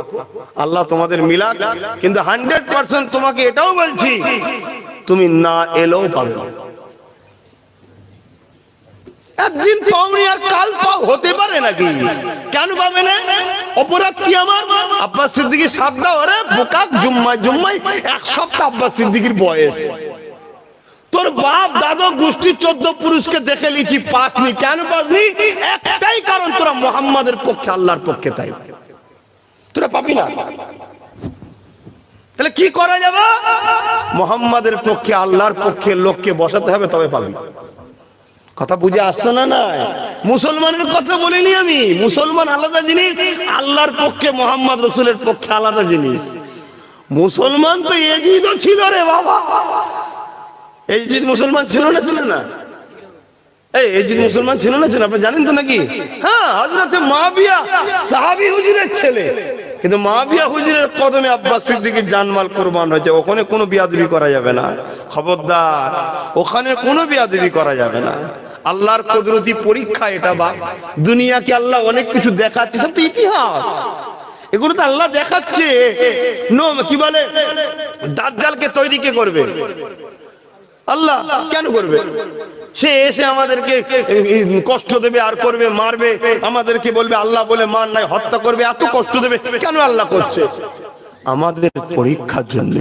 আল্লাহ তোমাদের মিলাক। কিন্তু 100% তোমাকে এটাও বলছি, তুমি না এলেও পাবে। একদিন পাওনি আর কাল পাও, হতে পারে নাকি? কেন পাবে না? অপরাধ কি আমার? আব্বাস সিদ্দিকীর সাথ দাও। আরে বোকা, জুম্মায় জুম্মায় 1 সপ্তাহ আব্বাস সিদ্দিকীর বয়স। তোর বাপ দাদা গোষ্ঠী 14 পুরুষকে দেখে লিছি, পাসনি। কেন পাসনি? একটাই কারণ, তোরা মুহাম্মাদের পক্ষে, আল্লাহর পক্ষে, তাই তোরা পাবি না। তাহলে কি করা যাবে? মুহাম্মাদের পক্ষে, আল্লাহর পক্ষে লোককে বসাতে হবে, তবে পাবি। কথা বুঝে আসছে না? না, মুসলমানের কথা বলিনি আমি। মুসলমান আলাদা জিনিস, আল্লাহর পক্ষে মুহাম্মদ রাসূলের পক্ষে আলাদা জিনিস। মুসলমান তো এজিদও ছিল রে বাবা। এজিদ মুসলমান ছিল না? ছিল না? এই এজিদ মুসলমান ছিল না? ছিল? আপনি জানেন তো নাকি? হ্যাঁ, হযরতে মুআবিয়া সাহাবী হুজুরের ছেলে, কিন্তু মাবিয়া হুজুরের কদমে আব্বাস সিদ্দিকীর জানমাল কুরবান হয়েছে, ওখানে কোনো বিয়াদবি করা যাবে না, খবরদার, ওখানে কোনো বিয়াদবি করা যাবে না। আল্লাহর কুদরতি পরীক্ষা এটা। বা দুনিয়াকে আল্লাহ অনেক কিছু দেখাচ্ছে, সব তো ইতিহাস, এগুলো তো আল্লাহ দেখাচ্ছে। কি বলে, দাজ্জালকে তৈরি কে করবে? আল্লাহ। কেন করবে? সে এসে আমাদেরকে কষ্ট দেবে, আর করবে, মারবে, আমাদেরকে বলবে আল্লাহ বলে মান নাই, হত্যা করবে, এত কষ্ট দেবে। কেন আল্লাহ করছে? আমাদের পরীক্ষার জন্য।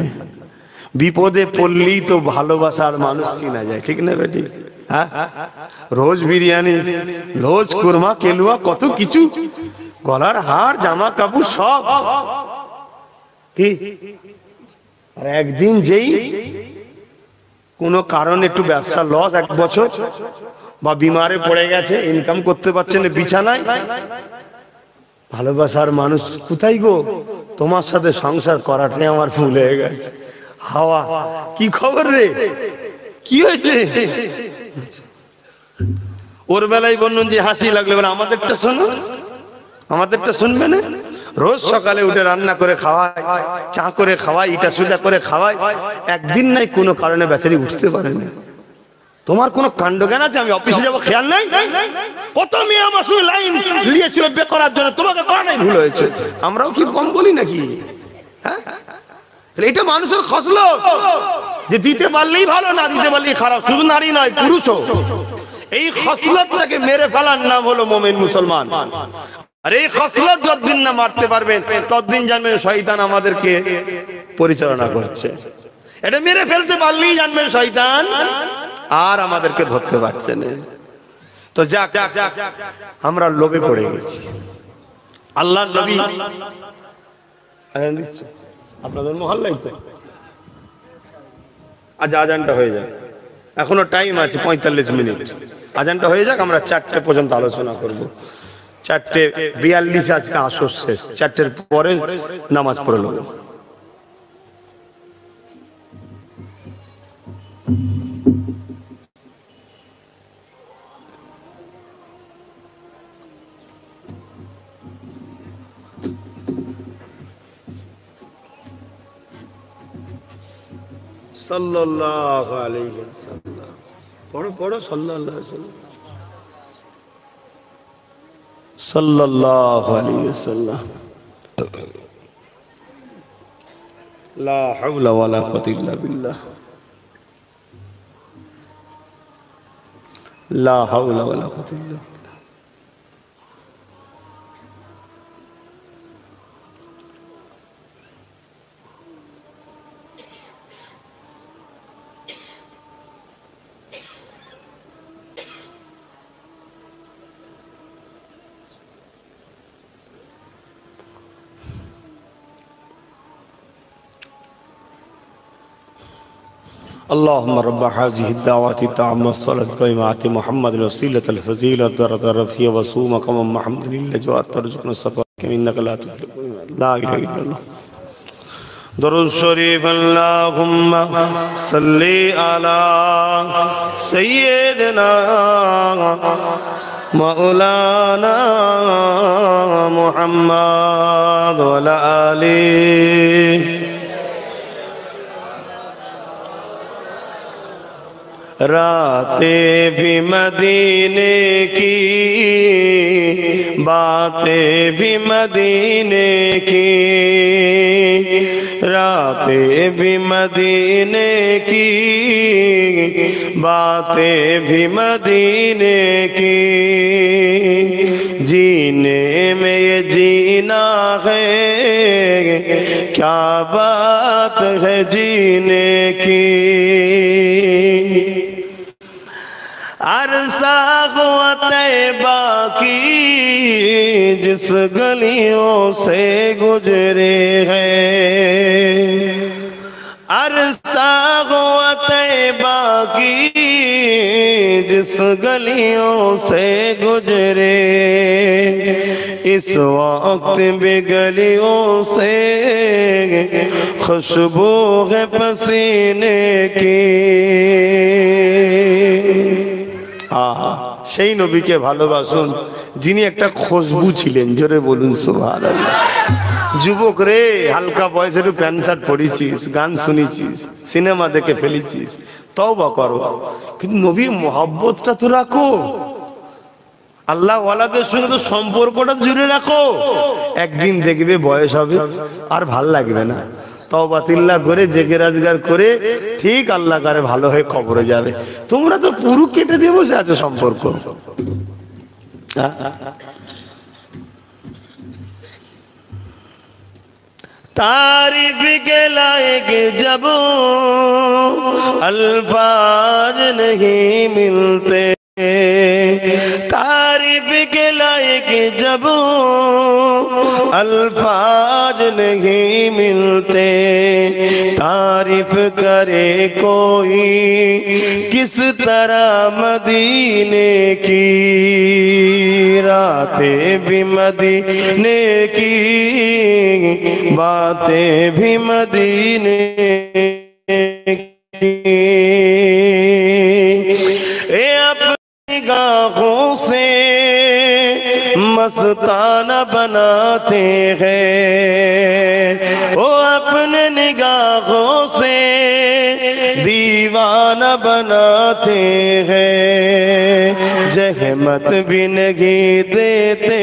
বিপদে পড়লেই তো ভালোবাসার মানুষ চিনা যায়, ঠিক না বেটি? হ্যাঁ, রোজ বিরিয়ানি, রোজ কুরমা, কেলুয়া, কত কিছু, গলার হার, জামা কাপড় সব কি। আর একদিন যেই কোনো কারণে একটু ব্যবসা লস, এক বছর, বা বিমারে পড়ে গেছে, ইনকাম করতে পারছে না, বিছানায়, ভালোবাসার মানুষ কোথায় গো? তোমার সাথে সংসার করাটাই আমার ভুল হয়ে গেছে। হাওয়া, কি খবর রে, কি হয়েছে? ওর বেলায় বলুন যে হাসি লাগলো, আমাদেরটা শোনো, আমাদেরটা শুনবে না? রোজ সকালে উঠে রান্না করে খাওয়ায়, চা করে খাওয়ায়, ইটা সোজা করে খাওয়ায়, একদিন নাই কোনো কারণে বেচারি উঠতে পারে না। তোমার কোনো কাণ্ড জ্ঞান আছে? আমি অফিসে যাবো খেয়াল নাই? কত মেয়ে আমার সঙ্গে লাইন দিয়েছিল বে করার জন্য, তোমাকে করা নাই, ভুল হয়েছে। আমরাও কি কম বলি নাকি? হ্যাঁ, এটা মানুষের খসলত, যে দিতে পারলেই ভালো, না দিতে পারলেই খারাপ। শুধু নারী নয়, পুরুষও। এই খসলতটাকে মেরে ফেলার নাম হলো মুমিন, মুসলমান। আর এই খসলত যতদিন না মারতে পারবেন, ততদিন জানবেন শয়তান আমাদেরকে পরিচালনা করছে। এটা মেরে ফেলতে পারলেই জানবেন শয়তান আর আমাদেরকে ধরতে পারছে না। তো যাক, আমরা লোভে পড়ে গেছি। আল্লাহর নবী আজান দিচ্ছে আপনাদের মহল্লায় তো, আজ আজানটা হয়ে যায়, এখনো টাইম আছে 45 মিনিট। আজানটা হয়ে যাক, আমরা 4টে পর্যন্ত আলোচনা করব। 4:42 আজকে আসর শেষ, 4টের পরে নামাজ পড়ে নেব। সাল্লাল্লাহু আলাইহি ওয়াসাল্লাম, পড়ো পড়ো, সাল্লাল্লাহু আলাইহি ওয়াসাল্লাম, সাল্লাল্লাহু আলাইহি ওয়াসাল্লাম। লা হাওলা ওয়ালা কুওয়াতা ইল্লা বিল্লাহ, লা হাওলা ওয়ালা কুওয়াতা ইল্লা বিল্লাহ। اللهم رب هذه الدعوات التامة الصلاة القائمة آت محمد الوسيلة الفضيلة الدرجة الرفيعة وصوم مقام محمد لله ترزقنا الصفاء إنك لا تخلف لا إله إلا الله. درود شريف اللهم صل على سيدنا مولانا محمد وعلى آله. रातें भी मदीने की, बातें भी मदीने की, रातें भी मदीने की, बातें भी मदीने की, जीने में ये जीना है, क्या बात है जीने की। अरसा हुआ तैबा की जिस गलियों से गुजरे हैं, अरसा हुआ तैबा की जिस गलियों से गुजरे, इस वक्त भी गलियों से खुशबू है पसीने की। আহা, সেই নবীকে ভালোবাসুন যিনি একটা খুশবু ছিলেন। জোরে বলুন সুবহানাল্লাহ। যুবক রে, হালকা বয়সে একটু প্যান্ট শার্ট পরেছিস, গান শুনেছিস, সিনেমা দেখে ফেলেছিস, তওবা করো, কিন্তু নবীর মোহাব্বতটা তো রাখো, আল্লাহ ওয়ালাদের সঙ্গে তো সম্পর্কটা জুড়ে রাখো। একদিন দেখবে বয়স হবে আর ভাল লাগবে না, তওবা তিল্লাহ করে জেগে রাজগার করে ঠিক আল্লাহ করে ভালো হয়ে কবরে যাবে। তোমরা তো পুরো কেটে দিয়ে বসে আছো সম্পর্ক। तारीफ के लायक जब अल्फाज नहीं मिलते, तारीफ के लायक जब अल्फाज नहीं मिलते, तारीफ करे कोई किस तरह मदीने की, रातें भी मदीने की, बातें भी मदीने की, अपनी निगाहों से मस्ताना बनाते हैं, वो अपने निगाहों से दीवाना बनाते हैं, जहमत भी नहीं देते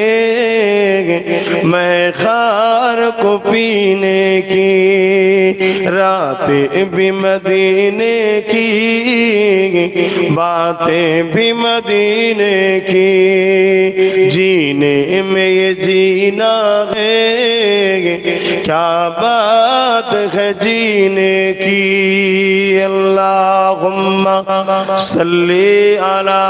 मैं खार को पीने की, रातें भी मदीने की, बातें भी मदीने की, जीने में ये जीना है, क्या बात है जीने की। अल्लाहुम्मा सल्ली अला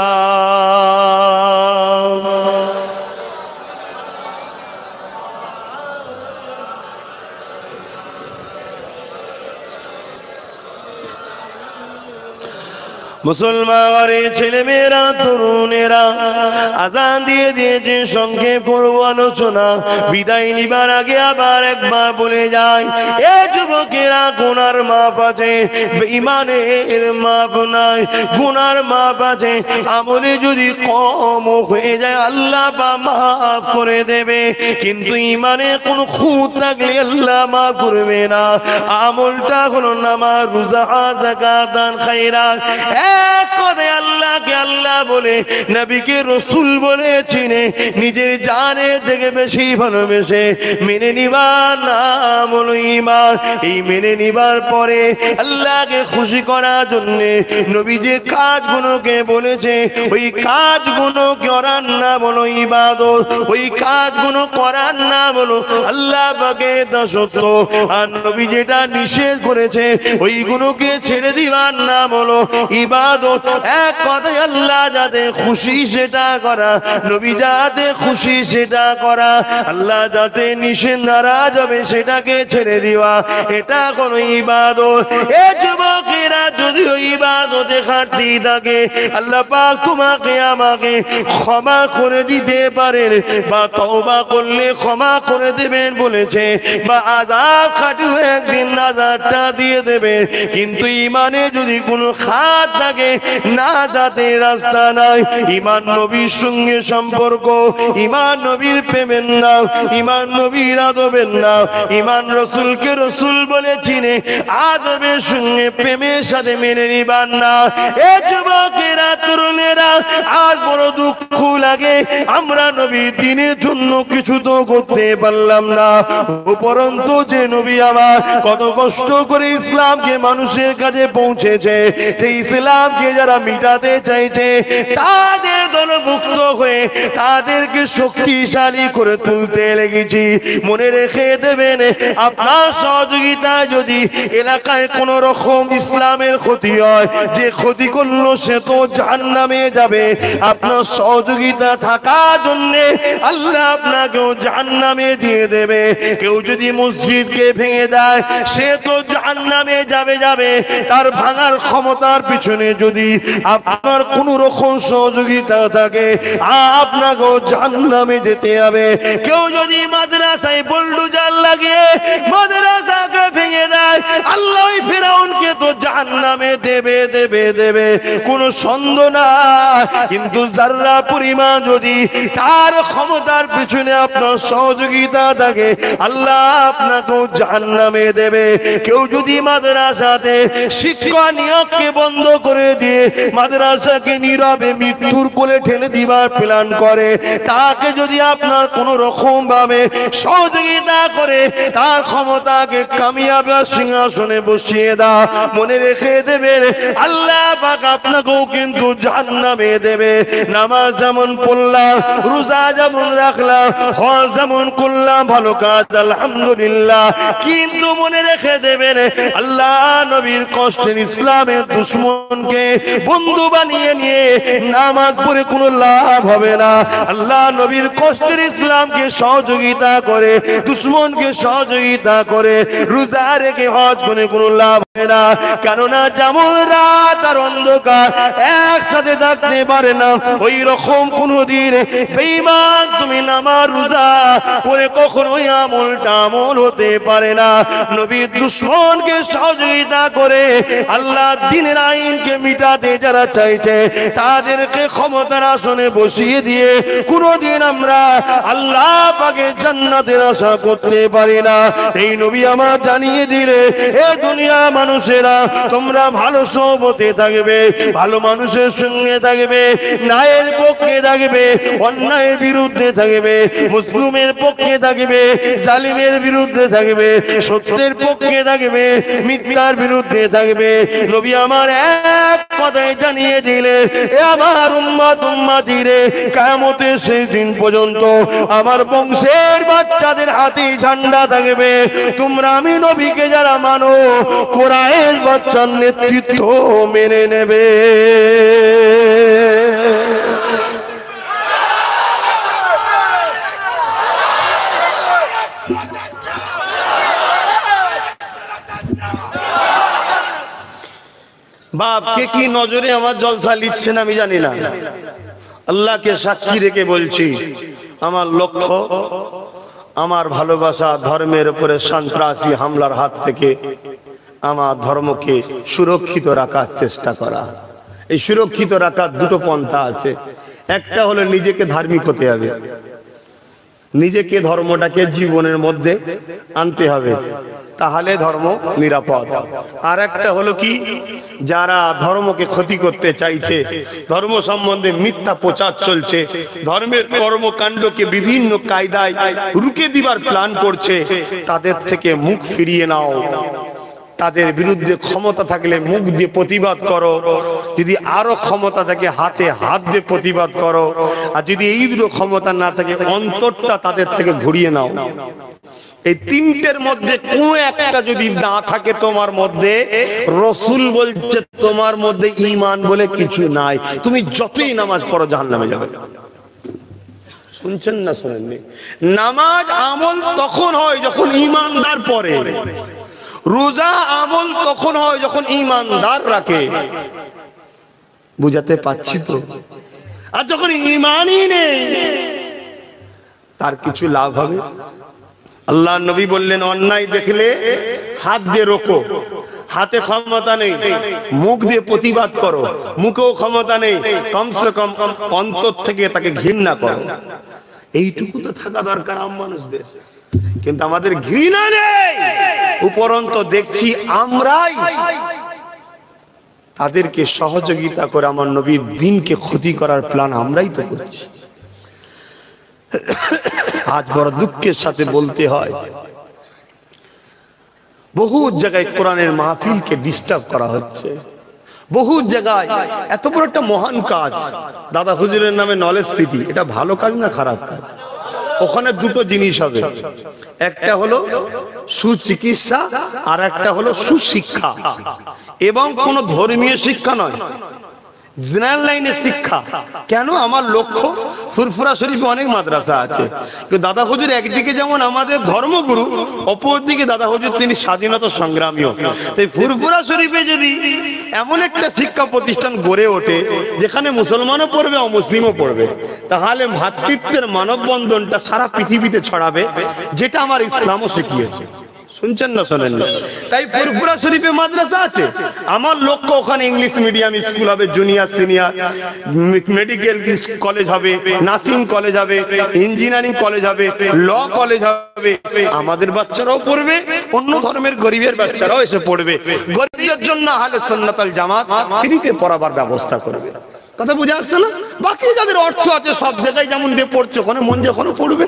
মুসলমান ছেলে মেয়েরা তরুণেরা আজান দিয়ে দিয়েছে, সংক্ষেপ করব আলোচনা। বিদায় নিবার আগে আবার একবার বলে যায়, এ যুবকেরা গুনার মাপ আছে, ইমানের মাপ নাই, গুনার মাপ আছে। আমলে যদি কম হয়ে যায় আল্লাহ মাফ করে দেবে, কিন্তু ইমানে কোনো খুঁত থাকলে আল্লাহ মাফ করবে না। আমলটা হলো নামাজ, রোজা, যাকাত, দান, খায়রাত। এক কথায় আল্লাহকে আল্লাহ বলে, নবীকে রসুল বলে চিনে, নিজের জানে থেকে বেশি ভালোবেসে মেনে নিবার নাম হলো ঈমান। এই মেনে নিবার পরে আল্লাহকে খুশি করার জন্য নবী যে কাজগুলোকে বলেছে, ওই কাজগুলো করার নাম হলো ইবাদত, ওই কাজগুলো করার নাম হলো আল্লাহ পাকের দাসত্ব। আর নবী যেটা নিষেধ করেছে ওইগুলোকে ছেড়ে দিবার নাম হলো ইবাদত। এক কথায় আল্লাহ যাতে খুশি সেটা করা, নবী যাতে খুশি সেটা করা, আল্লাহ যাতে নিষেধ নারাজ হবে সেটাকে ছেড়ে দেওয়া, এটা কোনো ইবাদত। এ যুবকেরা যদিও ইবাদতে ঘাটতি থাকে আল্লাহ পাক তোমাকে আমাকে ক্ষমা করে দিতে পারেন, বা তওবা করলে ক্ষমা করে দেবেন বলেছে, বা আযাব খাটিয়ে একদিন আযাবটা দিয়ে দেবে। কিন্তু ইমানে যদি কোনো খাত থাকে, না যাতে রাস্তা নাই, ইমান নবীর সঙ্গে সম্পর্ক, ইমান নবীর প্রেমের নাম, ইমান নবীর আদবের নাম, ইমান রসুলকে রসুল বলে চিনে আদবের সঙ্গে প্রেমের সাথে মেনে নিবার না। এ যুবকেরা তরুণেরা আজ বড় দুঃখ লাগে, আমরা নবীর দিনের জন্য কিছু তো করতে পারলাম না, উপরন্তু যে নবী আমার কত কষ্ট করে ইসলামকে মানুষের কাছে পৌঁছেছে, সেই ইসলামকে যারা মিটাতে চাইছে তাদের দলভুক্ত হয়ে তাদেরকে শক্তিশালী করে তুলতে লেগেছি। মনে রেখে দেবেন, আপনার সহযোগিতা যদি এলাকায় কোন রকম ইসলামের ক্ষতি হয়, যে ক্ষতি করলো সে তো জাহান্নামে যাবে। আপনার সহযোগিতা থাকার জন্য আল্লাহ আপনাকেও জাহান্নামে দিয়ে দেবে। কেউ যদি মসজিদকে ভেঙে দেয় সে তো জাহান্নামে যাবে। তার ভাঙার ক্ষমতার পিছনে যদি আপনার কোন রকম সহযোগিতা থাকে আপনাকেও জাহান্নামে যেতে হবে। কেউ যদি মাদ্রাসায় বুলডোজার লাগিয়ে মাদ্রাসাকে ভেঙে দেয় আল্লাহ ফিরাউনকে তো জাহান্নামে দেবে দেবে দেবে, কোনো সন্দেহ না। কিন্তু যারা পরিমাণ যদি তার ক্ষমতার পিছনে আপনার সহযোগিতা থাকে, আল্লাহ আপনাকেও জাহান্নামে দেবে। কেউ যদি মাদ্রাসাতে শিক্ষা নিয়োগকে বন্ধ করে দিয়ে মাদ্রাসাকে নীরবে মৃত্যুর কোলে ঠেলে দিবার প্ল্যান করে, তাকে যদি আপনার কোন রকম ভাবে সহযোগিতা করে তার ক্ষমতাকে কামিয়াব সিংহাসনে বসিয়ে দাও, মনে রেখে দেবেন আল্লাহ পাক আপনাকেও কিন্তু জাহান্নামে দেবে। নামাজ যেমন পড়লাম, রোজা যেমন রাখলাম, হজ যেমন করলাম, ভালো কাজ আলহামদুলিল্লাহ, কিন্তু মনে রেখে দেবেন আল্লাহ নবীর কষ্টের ইসলামের দুশমনকে বন্ধু বানিয়ে নিয়ে নামাজ পড়ে কোনো লাভ হবে না। আল্লাহ নবীর কষ্টের ইসলামকে সহযোগিতা করে দুশমনকে সহযোগিতা করে রোজা রেখে হজ করে কোনো লাভ হবে না। কেননা যেমন রাত আর অন্ধকার একসাথে থাকতে পারে না, ওই রকম কোনদিন বেঈমান তুমি নামাজ রোজা করে কখনোই আমলটা আমল হতে পারে না। নবীর দুশমনকে সহযোগিতা করে আল্লাহ দ্বীনের আইনকে মিটাতে যারা চাইছে তাদেরকে ক্ষমতার আসনে বসিয়ে দিয়ে কোনদিন আমরা আল্লাহ পাকের জান্নাতের আশা করতে পারি না। এই নবী আমার জানিয়ে দিলে এ দুনিয়া মানুষেরা তোমরা ভালো সহবতে থাকবে, ভালো মানুষের সঙ্গে থাকবে, ন্যায়ের পক্ষে থাকবে, অন্যায়ের বিরুদ্ধে থাকবে, মুসলিমের পক্ষে থাকবে, জালিমের বিরুদ্ধে থাকবে, সত্যের পক্ষে থাকবে, মিথ্যার বিরুদ্ধে থাকবে। নবী আমার এক কথায় জানিয়ে দিলে এ আমার উম্মত উম্মতিরে কিয়ামতের সেই দিন পর্যন্ত আমার বংশের বাচ্চাদের হাতে ঝান্ডা থাকবে। তোমরা আমি নবীকে যারা মানো কুরাইশ বাচ্চার নেতৃত্ব মেনে নেবে। বাপ কে কি নজরে আমার জলসা লিচ্ছেন আমি জানি না, আল্লাহকে সাক্ষী রেখে বলছি আমার লক্ষ্য আমার ভালোবাসা ধর্মের উপরে সন্ত্রাসী হামলার হাত থেকে আমার ধর্মকে সুরক্ষিত রাখার চেষ্টা করা। এই সুরক্ষিত রাখার দুটো পন্থা আছে। একটা হলো নিজেকে ধার্মিক হতে হবে, নিজেকে ধর্মটাকে জীবনের মধ্যে আনতে হবে, তাহলে ধর্ম নিরাপদ। আর একটা হলো কি, যারা ধর্মকে ক্ষতি করতে চাইছে, ধর্ম সম্বন্ধে মিথ্যা প্রচার চলছে, ধর্মের কর্মকাণ্ডকে বিভিন্ন কায়দায় রুখে দিবার প্ল্যান করছে, তাদের থেকে মুখ ফিরিয়ে নাও। তাদের বিরুদ্ধে ক্ষমতা থাকলে মুখ দিয়ে প্রতিবাদ করো, যদি আরো ক্ষমতা থাকে হাতে হাত দিয়ে প্রতিবাদ করো, আর যদি এই দুটো ক্ষমতা না থাকে অন্তরটা তাদের থেকে ঘুরিয়ে নাও। এই তিনটের মধ্যে কোন একটা যদি না থাকে তোমার মধ্যে, রাসূল বলছে তোমার মধ্যে ঈমান বলে কিছু নাই, তুমি যতই নামাজ পড়ো জাহান্নামে যাবে। শুনছেন না শুনেননি? নামাজ আমল তখন হয় যখন ঈমানদার পড়ে, রোজা আমল তখন হয় যখন ঈমানদার রাখে। বুঝাতে পারছি তো? আর যখন ঈমানই নেই তার কিছু লাভ হবে? আল্লাহ নবী বললেন অন্যায় দেখলে হাত দিয়ে রোকো, হাতে ক্ষমতা নেই মুখ দিয়ে প্রতিবাদ করো, মুখেও ক্ষমতা নেই কমসে কম অন্তর থেকে তাকে ঘৃণা করো। এইটুকু তো থাকা দরকার আম মানুষদের, কিন্তু আমাদের ঘৃণা নেই। উপরন্ত দেখছি আমরাই তাদেরকে সহযোগিতা করে আমার নবীর দ্বীনকে ক্ষতি করার প্ল্যান আমরাই তো করছি। আজ বড় দুঃখের সাথে বলতে হয়, বহু জায়গায় কোরআনের মাহফিলকে ডিস্টার্ব করা হচ্ছে, বহু জায়গায় এত বড় একটা মহান কাজ দাদা হুজুরের নামে নলেজ সিটি, এটা ভালো কাজ না খারাপ কাজ? ওখানে দুটো জিনিস হবে, একটা হলো সুচিকিৎসা আর একটা হলো সুশিক্ষা, এবং কোন ধর্মীয় শিক্ষা নয়, জেনারেল লাইনের শিক্ষা। কেন? আমার লক্ষ্য ফুরফুরা শরীফে অনেক মাদ্রাসা আছে, কিন্তু দাদা হুজুর একদিকে যেমন আমাদের ধর্মগুরু, অপরদিকে দাদা হুজুর তিনি স্বাধীনতা সংগ্রামীও। তাই ফুরফুরা শরীফে যদি এমন একটা শিক্ষা প্রতিষ্ঠান গড়ে ওঠে যেখানে মুসলমানও পড়বে অমুসলিমও পড়বে, তাহলে ভ্রাতৃত্বের মানববন্ধনটা সারা পৃথিবীতে ছড়াবে, যেটা আমার ইসলামও শিখিয়েছে। শুনছেন না শোনেন না? তাই ফুরফুরা শরীফে মাদ্রাসা আছে। আমার লক্ষ্য ওখানে ইংলিশ মিডিয়াম স্কুল হবে, জুনিয়র সিনিয়র, মেডিকেল কলেজ হবে, নার্সিং কলেজ হবে, ইঞ্জিনিয়ারিং কলেজ হবে, ল কলেজ হবে। আমাদের বাচ্চারাও পড়বে, অন্য ধর্মের গরিবের বাচ্চারাও এসে পড়বে। গরিবদের জন্য আহলে সুন্নাত ওয়াল জামাত ফ্রিতে পড়াবার ব্যবস্থা করবে। কথা বুঝে আসছে না? বাকি যাদের অর্থ আছে সব জায়গায় যেমন দিয়ে পড়ছে, ওখানে মন যখন পড়বে।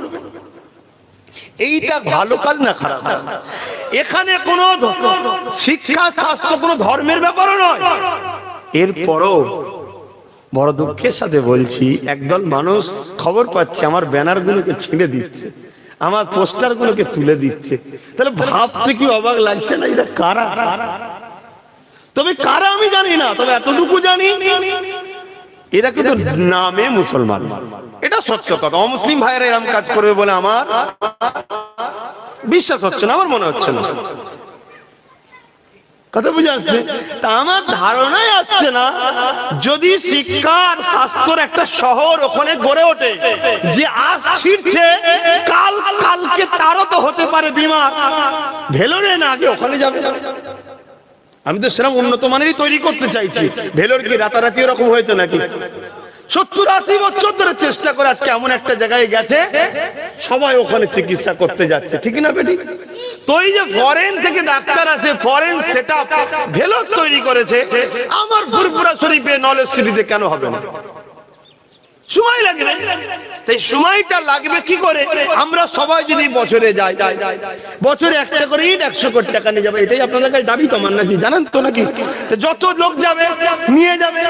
এইটা ভালো কাজ না খারাপ? এখানে কোন শিক্ষা শাস্ত্র কোন ধর্মের ব্যাপারও নয়। এরপরও বড় দুঃখের সাথে বলছি, একদল মানুষ খবর পাচ্ছে আমার ব্যানার গুলোকে ছিঁড়ে দিচ্ছে, আমার পোস্টার গুলোকে তুলে দিচ্ছে। তাহলে ভাবতে কি অবাক লাগছে না এরা কারা? তবে কারা আমি জানি না, তবে এতটুকু জানি এরা কিন্তু নামে মুসলমান। এটা সত্য কথা। অমুসলিম ভাইয়েরা এরকম কাজ করবে বলে আমার বিশ্বাস হচ্ছে না, আমার মনে হচ্ছে না। কথা বুঝে আসছে? তা আমার ধারণায় আসছে না, যদি শিক্ষার স্বাস্থ্যের একটা শহর ওখানে গড়ে ওঠে, যে আজ ছিড়ছে কালকে তারও তো হতে পারে বিমার, ভেলোরে না আগে ওখানে যাবে। আমি তো সেরকম উন্নত মানেরই তৈরি করতে চাইছি। ভেলোর কি রাতারাতি এরকম হয়েছে নাকি? 70-80 বছর ধরে চেষ্টা করে আজকে এমন একটা জায়গায় গেছে, সবাই ওখানে চিকিৎসা করতে যাচ্ছে, ঠিক না বেটি? তো এই যে ফরেন থেকে ডাক্তার আছে, ফরেন সেটআপ ভেলোর তৈরি করেছে, আমার ফুরফুরা শরীফে নলেজ সিটিতে কেন হবে না? সময় লাগবে। তাই সময়টা লাগবে কি করে? আমরা সবাই যদি বছরে যাই, বছরে একটা করে ইট 100 কোটি টাকা নিয়ে যাবে, এটাই আপনাদের কাছে দাবি তো আমার নাকি? জানেন তো নাকি? যত লোক যাবে নিয়ে যাবে,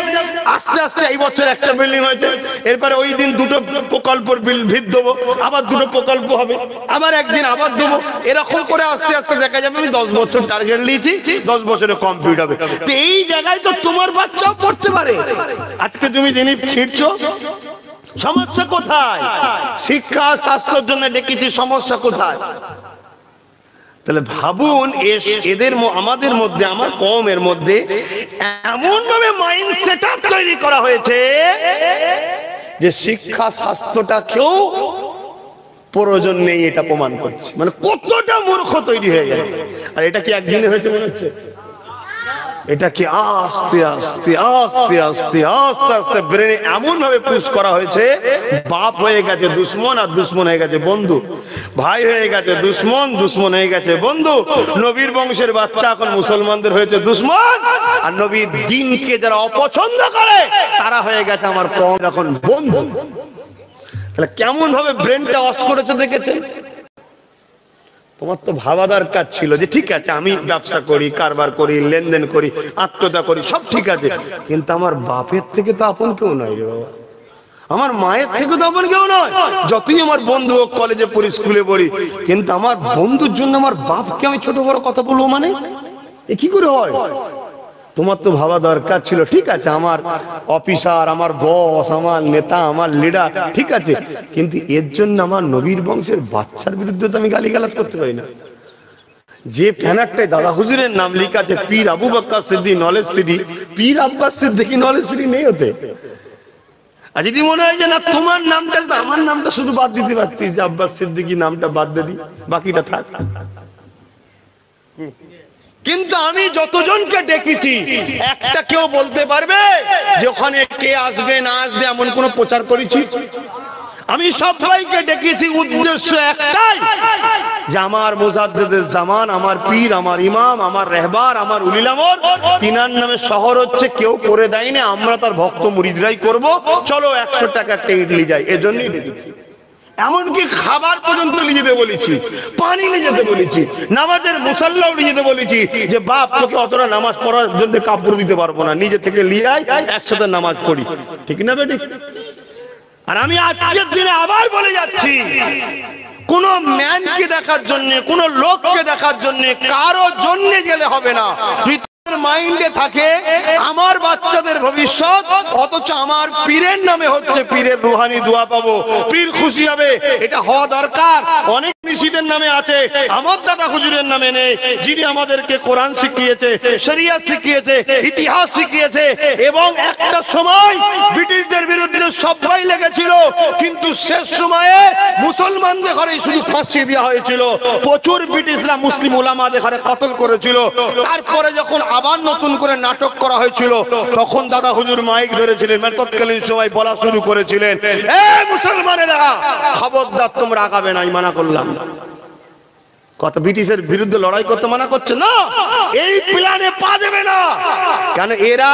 আস্তে আস্তে এই বছর একটা বিল্ডিং হয়েছে, এরপরে ওই দিন দুটো প্রকল্পের ভিত দেবো, আবার দুটো প্রকল্প হবে, আবার একদিন আবার দেবো, এরকম করে আস্তে আস্তে দেখা যাবে আমি 10 বছর টার্গেট নিয়েছি, 10 বছরে কমপ্লিট হবে। তো এই জায়গায় তো তোমার বাচ্চাও পড়তে পারে। আজকে তুমি জিনিস ছিঁড়ছো, সমস্যা কোথায়? শিক্ষা শাস্ত্রের জন্য ডেকেছি, সমস্যা কোথায়? তাহলে ভাবুন, এদের আমাদের মধ্যে, আমার কওমের মধ্যে এমন ভাবে মাইন্ড সেটআপ তৈরি করা হয়েছে যে শিক্ষা শাস্ত্রটাকেও প্রয়োজন নেই, এটা প্রমাণ করছে। মানে কতটা মূর্খ তৈরি হয়ে গেছে। আর এটা কি একদিনে হয়েছে মনে হচ্ছে? এটা কি আস্তে আস্তে আস্তে আস্তে আস্তে আস্তে ব্রেনে এমন ভাবে পুশ করা হয়েছে, বাপ হয়ে গেছে দুশ্মন, আর দুশ্মন হয়ে গেছে বন্ধু, ভাই হয়ে গেছে দুশ্মন, দুশ্মন হয়ে গেছে বন্ধু। নবীর বংশের বাচ্চা এখন মুসলমানদের হয়েছে দুশ্মন, আর নবীর দ্বীনকে যারা অপছন্দ করে তারা হয়ে গেছে আমার কম এখন বন্ধু। তাহলে কেমন ভাবে ব্রেনটা অস করেছে দেখেছেন? তোমার তো ভাবা দরকার ছিল যে ঠিক আছে আমি ব্যবসা করি, কারবার করি, লেনদেন করি, আত্মীয়তা করি, সব ঠিক আছে, কিন্তু আমার বাপের থেকে তো আপন কেউ নয় রে বাবা, আমার মায়ের থেকে তো আপন কেউ নয়। যতই আমার বন্ধু হোক, কলেজে পড়ি, স্কুলে পড়ি, কিন্তু আমার বন্ধুর জন্য আমার বাপকে আমি ছোট বড় কথা বলবো মানে এ কি করে হয়? তোমার তো ভাবা দরকার ছিল ঠিক আছে আমার অফিসার, আমার বস, আমার নেতা, আমার লিডার, ঠিক আছে, কিন্তু এর জন্য আমার নবীর বংশের বাচ্চার বিরুদ্ধে তো আমি গালিগালাজ করতে পারি না। যে ব্যানারটায় দাদা হুজুরের নাম লেখা আছে, পীর আবু বকর সিদ্দিক নলেজ সিটি, পীর আব্বাস সিদ্দিকী নলেজ সিটি নেই হতে। আর যদি মনে হয় যে না তোমার নামটা, আমার নামটা শুধু বাদ দিতে পারতিস, যে আব্বাস সিদ্দিকী নামটা বাদ দিয়ে দিই, বাকিটা থাক। কিন্তু আমি যতজনকে ডেকেছি একটা কেউ বলতে পারবে যে ওখানে কে আসবে না আসবে এমন কোন প্রচার করেছি? আমি সবাইকে ডেকেছি, উদ্দেশ্য একটাই, যে আমার মুজাদ্দিদুল জামান, আমার পীর, আমার ইমাম, আমার রাহবার, আমার উলিল আমর, তিনার নামে শহর হচ্ছে, কেউ করে দেয়নি, আমরা তার ভক্ত মুরিদরাই করব, চলো 100 টাকা একটা ইডলি যাই, এজন্যই ডেকেছি। এমনকি খাবার পর্যন্ত নিয়ে যেতে বলেছি, পানি নিয়ে যেতে বলেছি, নামাজের মুসাল্লাও নিয়ে যেতে বলেছি, যে বাপ তোকে অতটা নামাজ পড়ার জন্য কাপড় দিতে পারবো না, নিজে থেকে নিয়ে আয়, একসাথে নামাজ পড়ি, ঠিক না বেটি? আর আমি আজকের দিনে আবার বলে যাচ্ছি, কোন ম্যানকে দেখার জন্য, কোন লোককে দেখার জন্য, কারো জন্য গেলে হবে না। মাইন্ডে থাকে আমার বাচ্চাদের ভবিষ্যৎ, অথচ আমার পীরের নামে হচ্ছে, পীরের রুহানি দোয়া পাবো, পীর খুশি হবে, এটা হওয়া দরকার। অনেক মুর্শিদের নামে আছে, আমার দাদা হুজুরের নামে নেই, যিনি আমাদেরকে কোরআন শিখিয়েছে, শরিয়ত শিখিয়েছে, ইতিহাস শিখিয়েছে। এবং একটা সময় ব্রিটিশদের বিরুদ্ধে সবাই লেগেছিল, কিন্তু শেষ সময়ে মুসলমানদের ঘরে শুধু ফাঁসি দেওয়া হয়েছিল। প্রচুর ব্রিটিশরা মুসলিম উলামাদের ঘরে কতল করেছিল। তারপরে যখন আবার নতুন করে নাটক করা হয়েছিল, তখন দাদা হুজুর মাইক ধরেছিলেন, মানে তৎকালীন সময় বলা শুরু করেছিলেন, এ মুসলমানেরা খবরদার তোমরা আগাবে না, মানা করলাম। কত ব্রিটিশের বিরুদ্ধে লড়াই করতে মানা করছে না, এই প্ল্যানে পা দেবে না। কেন এরা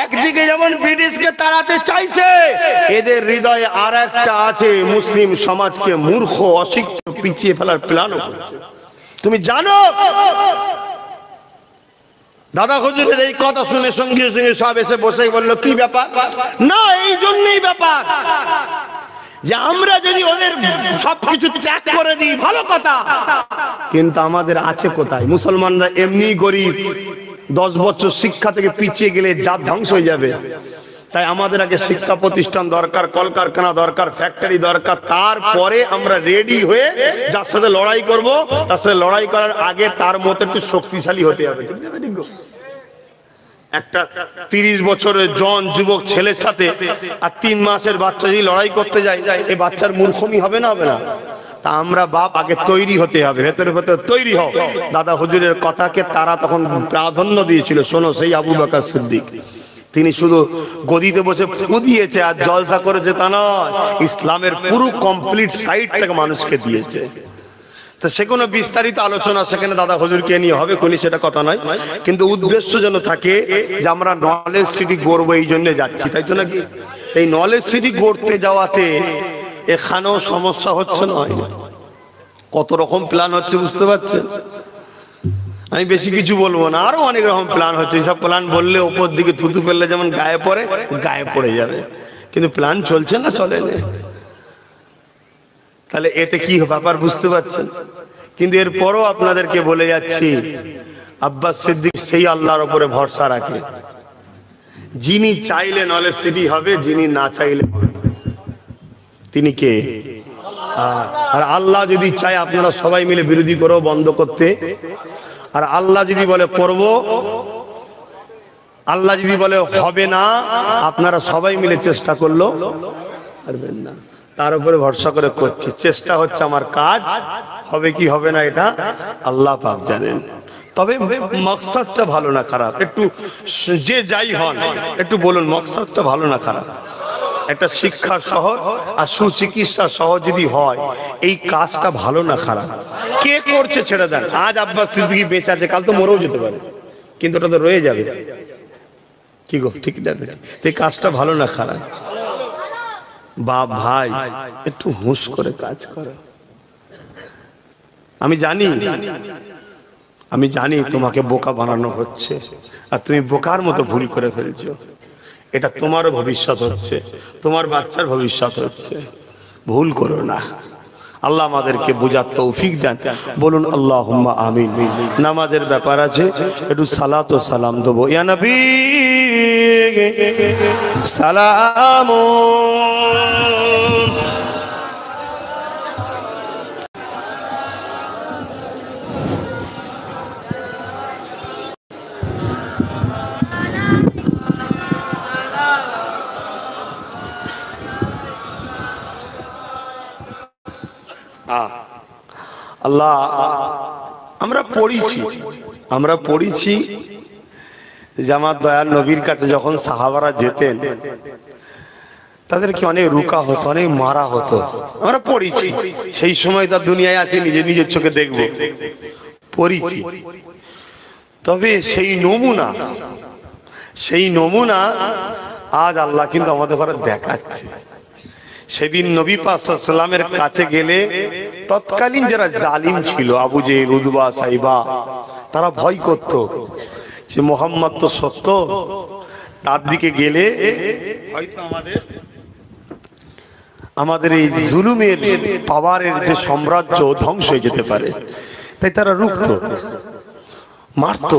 একদিকে যেমন ব্রিটিশকে তাড়াতে চাইছে, এদের হৃদয়ে আর একটা আছে, মুসলিম সমাজকে মূর্খ অশিক্ষিত পিছিয়ে ফেলার প্ল্যানও করছে। তুমি জানো দাদা হুজুরের এই কথা শুনে সঙ্গে সঙ্গে সব এসে বসে বললো কি ব্যাপার? না, এই জন্যই ব্যাপার যে আমরা যদি ওদের সবকিছু ত্যাগ করে দিই ভালো কথা, কিন্তু আমাদের আছে কোথায়? মুসলমানরা এমনি গরিব, 10 বছর শিক্ষা থেকে পিছিয়ে গেলে জাত ধ্বংস হয়ে যাবে। তাই আমাদের আগে শিক্ষা প্রতিষ্ঠান দরকার, কলকারখানা দরকার, ফ্যাক্টরি দরকার। তারপরে আমরা রেডি হয়ে যার সাথে লড়াই করব, তার সাথে লড়াই করার আগে তার মতো একটু শক্তিশালী হতে হবে। একটা 30 বছরের জন যুবক ছেলের সাথে আর 3 মাসের বাচ্চা যদি লড়াই করতে যায়, এই বাচ্চার মূর্খমি হবে না? হবে না? তা আমরা বাপ আগে তৈরি হতে হবে, ভেতরে ভেতরে তৈরি হও। দাদা হুজুরের কথাকে তারা তখন প্রাধান্য দিয়েছিল। শোনো, সেই আবু বকর সিদ্দিক, তিনি শুধু গদিতে বসে ফু দিয়েছে আর জলসা করেছে তা নয়, ইসলামের পুরো কমপ্লিট সাইডটাকে মানুষকে দিয়েছে। তো সে কোনো বিস্তারিত আলোচনা সেখানে দাদা হুজুরকে নিয়ে হবে কোনি, সেটা কথা নয়, কিন্তু উদ্দেশ্য যেন থাকে যে আমরা নলেজ সিটি গড়বো, এই জন্য যাচ্ছি, তাই তো নাকি? এই নলেজ সিটি গড়তে যাওয়াতে এখানেও সমস্যা হচ্ছে না, কত রকম প্ল্যান হচ্ছে বুঝতে পারছেন? আমি বেশি কিছু বলবো না, আরো অনেক রকম প্ল্যান হচ্ছে। সব প্ল্যান বললে ওপর দিকে থুতু ফেললে যেমন গায়ে পড়ে, গায়ে পড়ে যাবে, কিন্তু প্ল্যান চলছে না, চলে না। তাহলে এতে কি ব্যাপার বুঝতে পারছেন? কিন্তু এরপরও আপনাদেরকে বলে যাচ্ছি, আব্বাস সিদ্দিক সেই আল্লাহর উপরে ভরসা রাখে, যিনি চাইলে নলেজ সিটি হবে, যিনি না চাইলে তিনি কে? আর আল্লাহ যদি চায় আপনারা সবাই মিলে বিরোধী করো বন্ধ করতে, আর আল্লাহ যদি বলে করব, আল্লাহ যদি বলে হবে না, আপনারা সবাই মিলে চেষ্টা করলো পারবেন না। তার উপরে ভরসা করে করছি, চেষ্টা হচ্ছে আমার কাজ, হবে কি হবে না এটা আল্লাহ পাক জানেন। তবে মকসদটা ভালো না খারাপ, একটু যে যাই হন একটু বলুন মকসদটা ভালো না খারাপ? একটা শিক্ষার শহর আর সুচিকিৎসার শহর যদি হয়, এই কাজটা ভালো না খারাপ? কে করছে ছেড়ে দেন। আজ আব্বাস সিদ্দিকী বেঁচে আছে, কাল তো মরেও যেতে পারে, কিন্তু ওটা তো রয়ে যাবে। কি গো, ঠিক না? এই কাজটা ভালো না খারাপ? বাপ ভাই একটু হুঁশ করে কাজ করে। আমি জানি তোমাকে বোকা বানানো হচ্ছে, আর তুমি বোকার মতো ভুল করে ফেলছো। এটা তোমারও ভবিষ্যৎ হচ্ছে, তোমার বাচ্চার ভবিষ্যৎ হচ্ছে। ভুল করো না। আল্লাহ আমাদেরকে বুঝার তৌফিক দেন, বলুন আল্লাহুম্মা আমিন। নামাজের ব্যাপার আছে, একটু সালাত ও সালাম দেবো। ইয়া নবী সালাম। আল্লাহ, আমরা পড়েছি যে আমার দয়াল নবীর কাছে যখন সাহাবারা যেতেন, তাদেরকে অনেক রুকা হতো, অনেক মারা হতো। আমরা পড়েছি, সেই সময় তার দুনিয়ায় আসি, নিজের চোখে দেখবো, পড়েছি। তবে সেই নমুনা আজ আল্লাহ কিন্তু আমাদের ঘরে দেখাচ্ছে। সেদিন নবী পাক সাল্লাল্লাহু আলাইহি ওয়াসাল্লামের কাছে গেলে তৎকালীন যারা জালিম ছিল, আবু জেহেল, উতবা, সাইবা, তারা ভয় করত যে মুহাম্মদ তো সত্য, তার দিকে গেলে হয়তো আমাদের এই জুলুমের পাওয়ারের যে সাম্রাজ্য ধ্বংস হয়ে যেতে পারে। তাই তারা রুখত, মারত,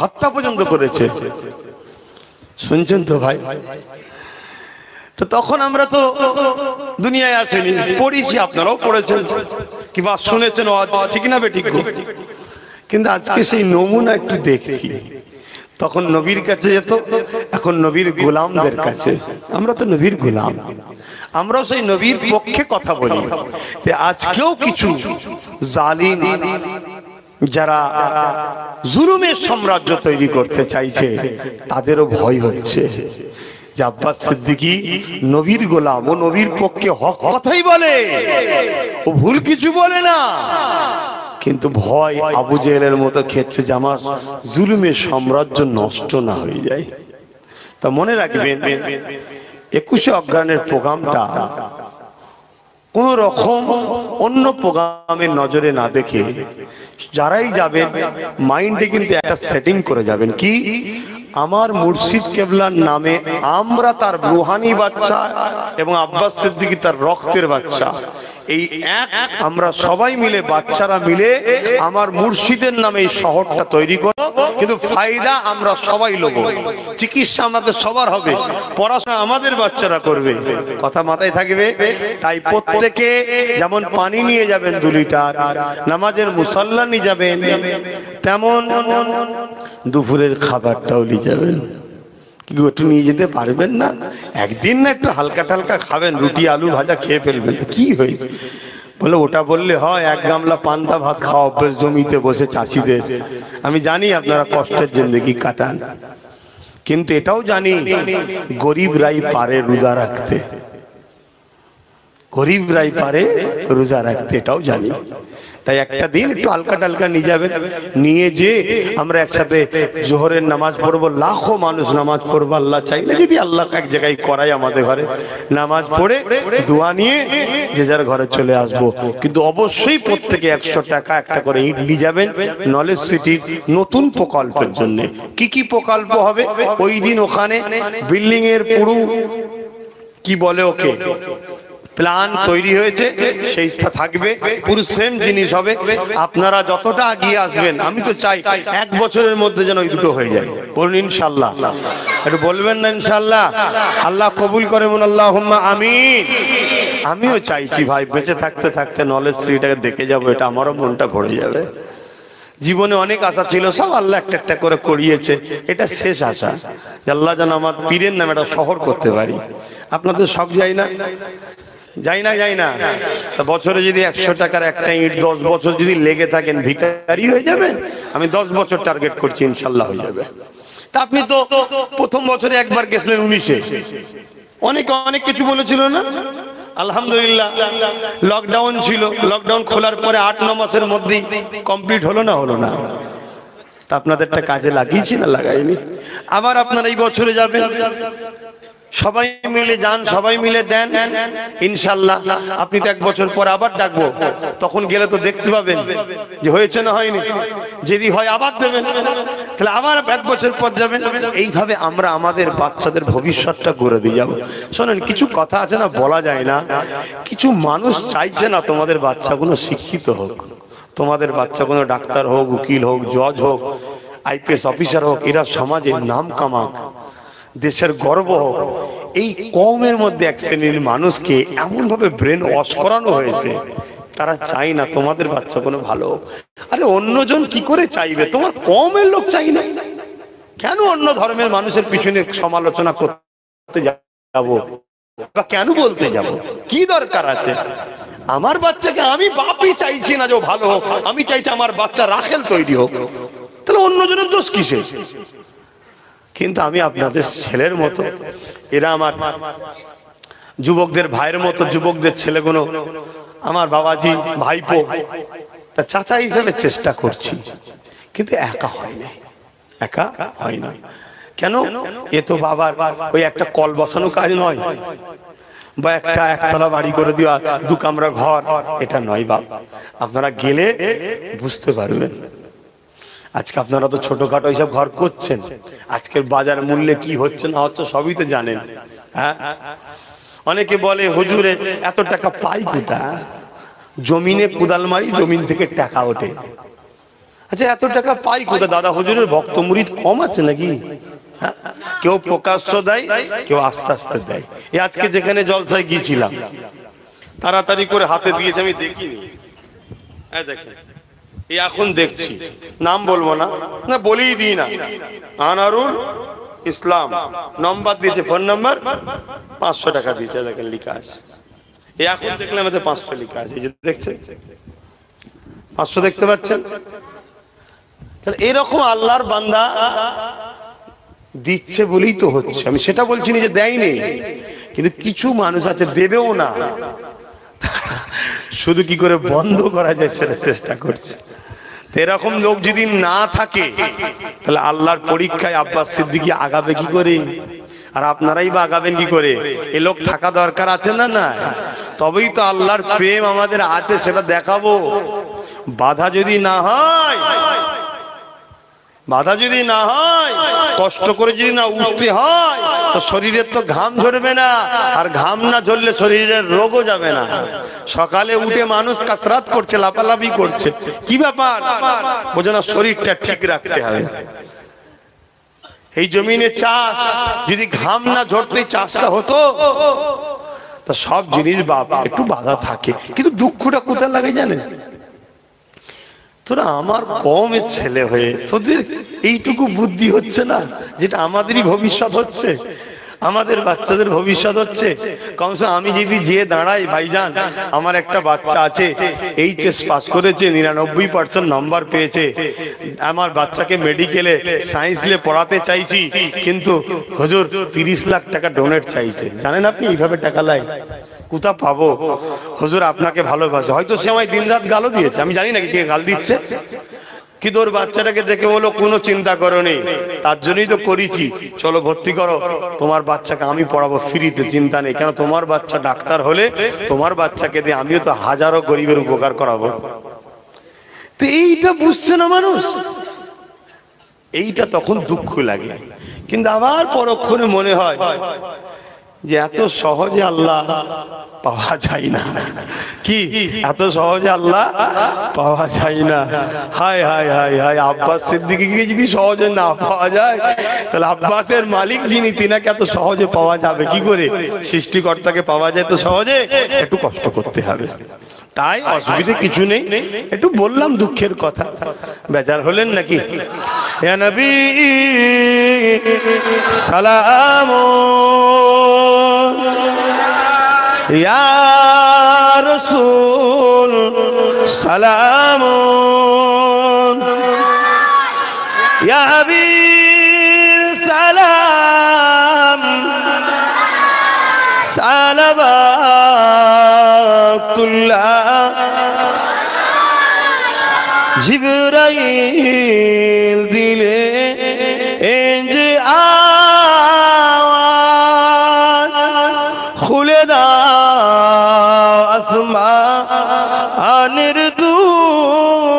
হত্যা পর্যন্ত করেছে। শুনছেন তো ভাই? তো তখন আমরা তো দুনিয়ায় আসেনি, পড়েছি, আপনারাও পড়েছেন কিংবা শুনেছেন, ঠিক না বেঠিক? কিন্তু আজকে সেই নমুনা একটু দেখছি। তখন নবীর কাছে যেত, এখন নবীর গোলামদের কাছে। আমরা তো নবীর গোলাম, আমরাও সেই নবীর পক্ষে কথা বলি। আজকেও কিছু জালিম যারা জুলুমের সাম্রাজ্য তৈরি করতে চাইছে, তাদেরও ভয় হচ্ছে যে আব্বাস সিদ্দিকী নবীর গোলাম, ও নবীর পক্ষে হক কথাই বলে, ও ভুল কিছু বলে না। কিন্তু ভয় আবু জেহেলের মতো ক্ষেত্রে যে আমার জুলুমের সাম্রাজ্য নষ্ট না হয়ে যায়। তা মনে রাখবেন, 21শে অগ্রহায়ণের প্রোগ্রামটা কোন রকম অন্য প্রোগ্রামের নজরে না দেখে যারাই যাবেন মাইন্ডে কিন্তু একটা সেটিং করে যাবেন, কি আমার মুর্শিদ কেবলার নামে আমরা তার রুহানি বাচ্চা এবং আব্বাস সিদ্দিকী তার রক্তের বাচ্চা, এই এক আমরা সবাই মিলে, বাচ্চারা মিলে আমার মুর্শিদের নামে এই শহরটা তৈরি করব। কিন্তু ফায়দা আমরা সবাই লব, চিকিৎসা আমাদের সবার হবে, পড়াশোনা আমাদের বাচ্চারা করবে। কথা মাথায় থাকবে। তাই প্রত্যেকে যেমন পানি নিয়ে যাবেন 2 লিটার, নামাজের মুসাল্লা নিয়ে যাবেন, তেমন দুপুরের খাবারটাও নিয়ে যাবেন। কি একটু নিয়ে যেতে পারবেন না? একদিন না একটু হালকা টালকা খাবেন, রুটি আলু ভাজা খেয়ে ফেলবেন, কি হয়েছে? বলে ওটা বললে হয়, 1 গামলা পান্তা ভাত খাওয়া অভ্যেস জমিতে বসে চাষিদের। আমি জানি আপনারা কষ্টের জিন্দেগি কাটান, কিন্তু এটাও জানি গরিবরাই পারে রোজা রাখতে, গরিবরাই পারে রোজা রাখতে, এটাও জানি। তাই একটা দিন একটু হালকা টালকা নিয়ে যাবেন, নিয়ে যে আমরা একসাথে জোহরের নামাজ পড়বো, লাখো মানুষ নামাজ পড়বো, আল্লাহ চাইলে যদি আল্লাহ এক জায়গায় করায় আমাদের ঘরে, নামাজ পড়ে দোয়া নিয়ে যে যার ঘরে চলে আসবো। কিন্তু অবশ্যই প্রত্যেকে 100 টাকা একটা করে ইট নিয়ে যাবেন নলেজ সিটির নতুন প্রকল্পের জন্য। কি কি প্রকল্প হবে ওই দিন? ওখানে বিল্ডিং এর পুরো কি বলে ওকে প্ল্যান তৈরি হয়েছে, সেইটা থাকবে, পুরো সেম জিনিস হবে। আপনারা যতটা এগিয়ে আসবেন, আমি তো চাই 1 বছরের মধ্যে যেন ওই দুটো হয়ে যায়। বলুন ইনশাআল্লাহ। একটু বলবেন না ইনশাআল্লাহ? আল্লাহ কবুল করে বলুন আল্লাহুম্মা আমিন। আমিও চাইছি ভাই, বেঁচে থাকতে থাকতে নলেজ সিটিটাকে দেখে যাবো, এটা আমারও মনটা ভরে যাবে। জীবনে অনেক আশা ছিল, সব আল্লাহ একটা একটা করে করিয়েছে, এটা শেষ আশা। আল্লাহ যেন আমার পীরের নামে একটা শহর করতে পারি। আপনাদের শখ যায় না? যাই না, যাই না? তা বছরে যদি 100 টাকার একটা ইট 10 বছর যদি লেগে থাকেন, ভিখারি হয়ে যাবেন। আমি 10 বছর টার্গেট করছি, ইনশাল্লাহ হয়ে যাবে। তা আপনি তো প্রথম বছরে একবার গেছিলেন 19-এ, অনেক কিছু বলেছিল না? আলহামদুলিল্লাহ লকডাউন ছিল, লকডাউন খোলার পরে 8-9 মাসের মধ্যেই কমপ্লিট হলো না? হলো না? তা আপনাদেরটা কাজে লাগিয়েছি না লাগাইনি? আবার আপনারা এই বছরে যাবেন, সবাই মিলে যান, সবাই মিলে দেন, ইনশাআল্লাহ। আপনি তো 1 বছর পর আবার ডাকবো, তখন গেলে তো দেখতে পাবেন যে হয়েছে না হয়নি। যদি হয় আবার দেবেন, তাহলে আবার 1 বছর পর যাবেন। এইভাবে আমরা আমাদের বাচ্চাদের ভবিষ্যৎটা গড়ে দিয়ে যাবো। শোনেন, কিছু কথা আছে না, বলা যায় না। কিছু মানুষ চাইছে না তোমাদের বাচ্চাগুলো শিক্ষিত হোক, তোমাদের বাচ্চা কোনো ডাক্তার হোক, উকিল হোক, জজ হোক, IPS অফিসার হোক, এরা সমাজের নাম কামাক, দেশের গর্ব হোক। এই কমের মধ্যে এক শ্রেণীর মানুষকে এমন ভাবে ব্রেন ওয়াশ করানো হয়েছে, তারা চাই না তোমাদের বাচ্চা কোনো ভালো। আরে অন্যজন কি করে চাইবে? তোমার কমের লোক চাই না কেন? অন্য ধর্মের মানুষের পিছনে সমালোচনা করতে যাব বা কেন বলতে যাব? কি দরকার আছে? আমার বাচ্চাকে আমি বাপই চাইছি না যে ভালো হোক, আমি চাইছি আমার বাচ্চা রাখেল তৈরি হোক। তাহলে অন্যজনের দোষ কিসে? কিন্তু আমি আপনাদের ছেলের মতো, এরা আমার যুবকদের ভাইয়ের মতো, যুবকদের ছেলেগুলো আমার বাবাজি, ভাইপো, তা চাচা হিসেবে চেষ্টা করছি, কিন্তু একা হয় না, একা হয় না। কেন? এ তো বাবার ওই একটা কল বসানো কাজ নয়, বা একটা একতলা বাড়ি করে দেওয়া, 2 কামরা ঘর, এটা নয় বাপ। আপনারা গেলে বুঝতে পারবেন। আজকে আপনারা তো ছোটখাটো এইসব ঘর করছেন, আজকের বাজার মূল্যে কি হচ্ছে না হচ্ছে সবই তো জানেন। হ্যাঁ, অনেকে বলে হুজুরে এত টাকা পাই কোথা? জমিনে কোদাল মারি, জমিন থেকে টাকা ওঠে। আচ্ছা এত টাকা পাই কোথায়? দাদা হুজুরের ভক্ত মুরিদ কম আছে নাকি? হ্যাঁ, কেউ প্রকাশ্য দেয়, কেউ আস্তে আস্তে দেয়। এই আজকে যেখানে জলসায় গিয়েছিলাম, তাড়াতাড়ি করে হাতে দিয়েছে, আমি দেখিনি। দেখেন, এই এখন দেখছি, নাম বলবো না, না বলেই দিই না, আনারুল ইসলাম নম্বর দিয়েছে, ফোন নাম্বার, 500 টাকা দিয়েছে। দেখেন লেখা আছে, এই এখন দেখলাম এতে 500 লেখা আছে। এই যে দেখছেন 500 দেখতে পাচ্ছেন? তাহলে এরকম আল্লাহর বান্দা দিচ্ছে বলেই তো হচ্ছে। আমি সেটা বলছি না যে দেয়নি, কিন্তু কিছু মানুষ আছে দেবেও না, শুধু কি করে বন্ধ করা যায় সেটা চেষ্টা করছে। এরকম লোক যদি না থাকে তাহলে আল্লাহর পরীক্ষায় আব্বাস সিদ্দিকী আগাবে কি করে? আর আপনারাই বা আগাবেন কি করে? এ লোক থাকা দরকার আছে না? না, তবেই তো আল্লাহর প্রেম আমাদের আছে সেটা দেখাবো। বাধা যদি না হয়, বাধা যদি না হয়, কষ্ট করে যদি না উঠতে হয়, তো শরীরের তো ঘাম ঝরবে না, আর ঘাম না ঝরলে শরীরের রোগও যাবে না। সকালে উঠে মানুষ কাসরাত করছে, লাফালাফি করছে, কি ব্যাপার? বোঝো না, শরীরটা ঠিক রাখতে হবে। এই জমিনে চাষ যদি ঘাম না ঝরতে চাষটা হতো, তা সব জিনিস বাবা একটু বাধা থাকে। কিন্তু দুঃখটা কোথায় লাগে জানেন? তোরা আমার কমের ছেলে হয়ে তোদের এইটুকু বুদ্ধি হচ্ছে না, যেটা আমাদেরই ভবিষ্যৎ হচ্ছে, আমাদের বাচ্চাদের ভবিষ্যৎ হচ্ছে। কমসে আমি যদি যে দাঁড়াই, ভাইজান আমার একটা বাচ্চা আছে এইচএস পাস করেছে, 99% নম্বর পেয়েছে, আমার বাচ্চাকে মেডিকেলে সায়েন্স নিয়ে পড়াতে চাইছি, কিন্তু হুজুর 30 লাখ টাকা ডোনেট চাইছে। জানেন আপনি এইভাবে টাকা লাই কোথা পাবো? হুজুর আপনাকে ভালোবাসে, হয়তো সে আমায় দিন রাত গালও দিয়েছে, আমি জানি না কে গাল দিচ্ছে, কিন্তু ওর বাচ্চাটাকে দেখে বলো কোনো চিন্তা করোনি, তার জন্যই তো করেছি, চলো ভর্তি করো, তোমার বাচ্চাকে আমি পড়াবো ফ্রিতে, চিন্তা নেই। কেন তোমার বাচ্চা ডাক্তার হলে তোমার বাচ্চাকে দিয়ে আমিও তো হাজারো গরিবের উপকার করাবো। তো এইটা বুঝছে না মানুষ, এইটা তখন দুঃখ লাগে। কিন্তু আবার পরক্ষণে মনে হয় যে এত সহজে আল্লাহ পাওয়া যায় না। কি এত সহজে আল্লাহ পাওয়া যায় না? হায় হায় হায় হায়, আব্বাস সিদ্দিকীকে যদি সহজে না পাওয়া যায়, তাহলে আব্বাসের মালিক যিনি, তিনাকে এত সহজে পাওয়া যাবে কি করে? সৃষ্টিকর্তাকে পাওয়া যায় তো সহজে, একটু কষ্ট করতে হবে। তাই অসুবিধে কিছু নেই, একটু বললাম দুঃখের কথা, বেজার হলেন নাকি? ইয়া নবী সালাম, ইয়া রাসূল সালাম, ইয়া হাবিব সালাম, সালাওয়াতুল্লাহ, জিবরাইল দিলে যে আওয়াজ, খুলে দাও আসমানের দুয়ার,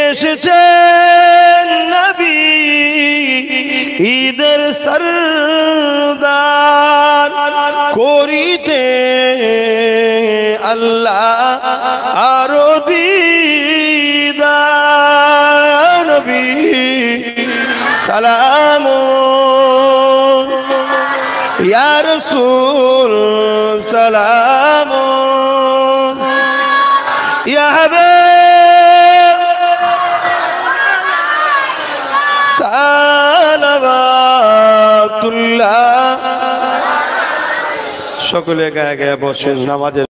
এসেছেন নবী ঈদের সরদার, করিতে আল্লাহ আরো দিদার। নবী সালাম, ইয়া রাসূল সালাম, ইয়া হাবিব সালাওয়াতুল্লাহ। সকলে গায়ে গায়ে বসেন, নামাজের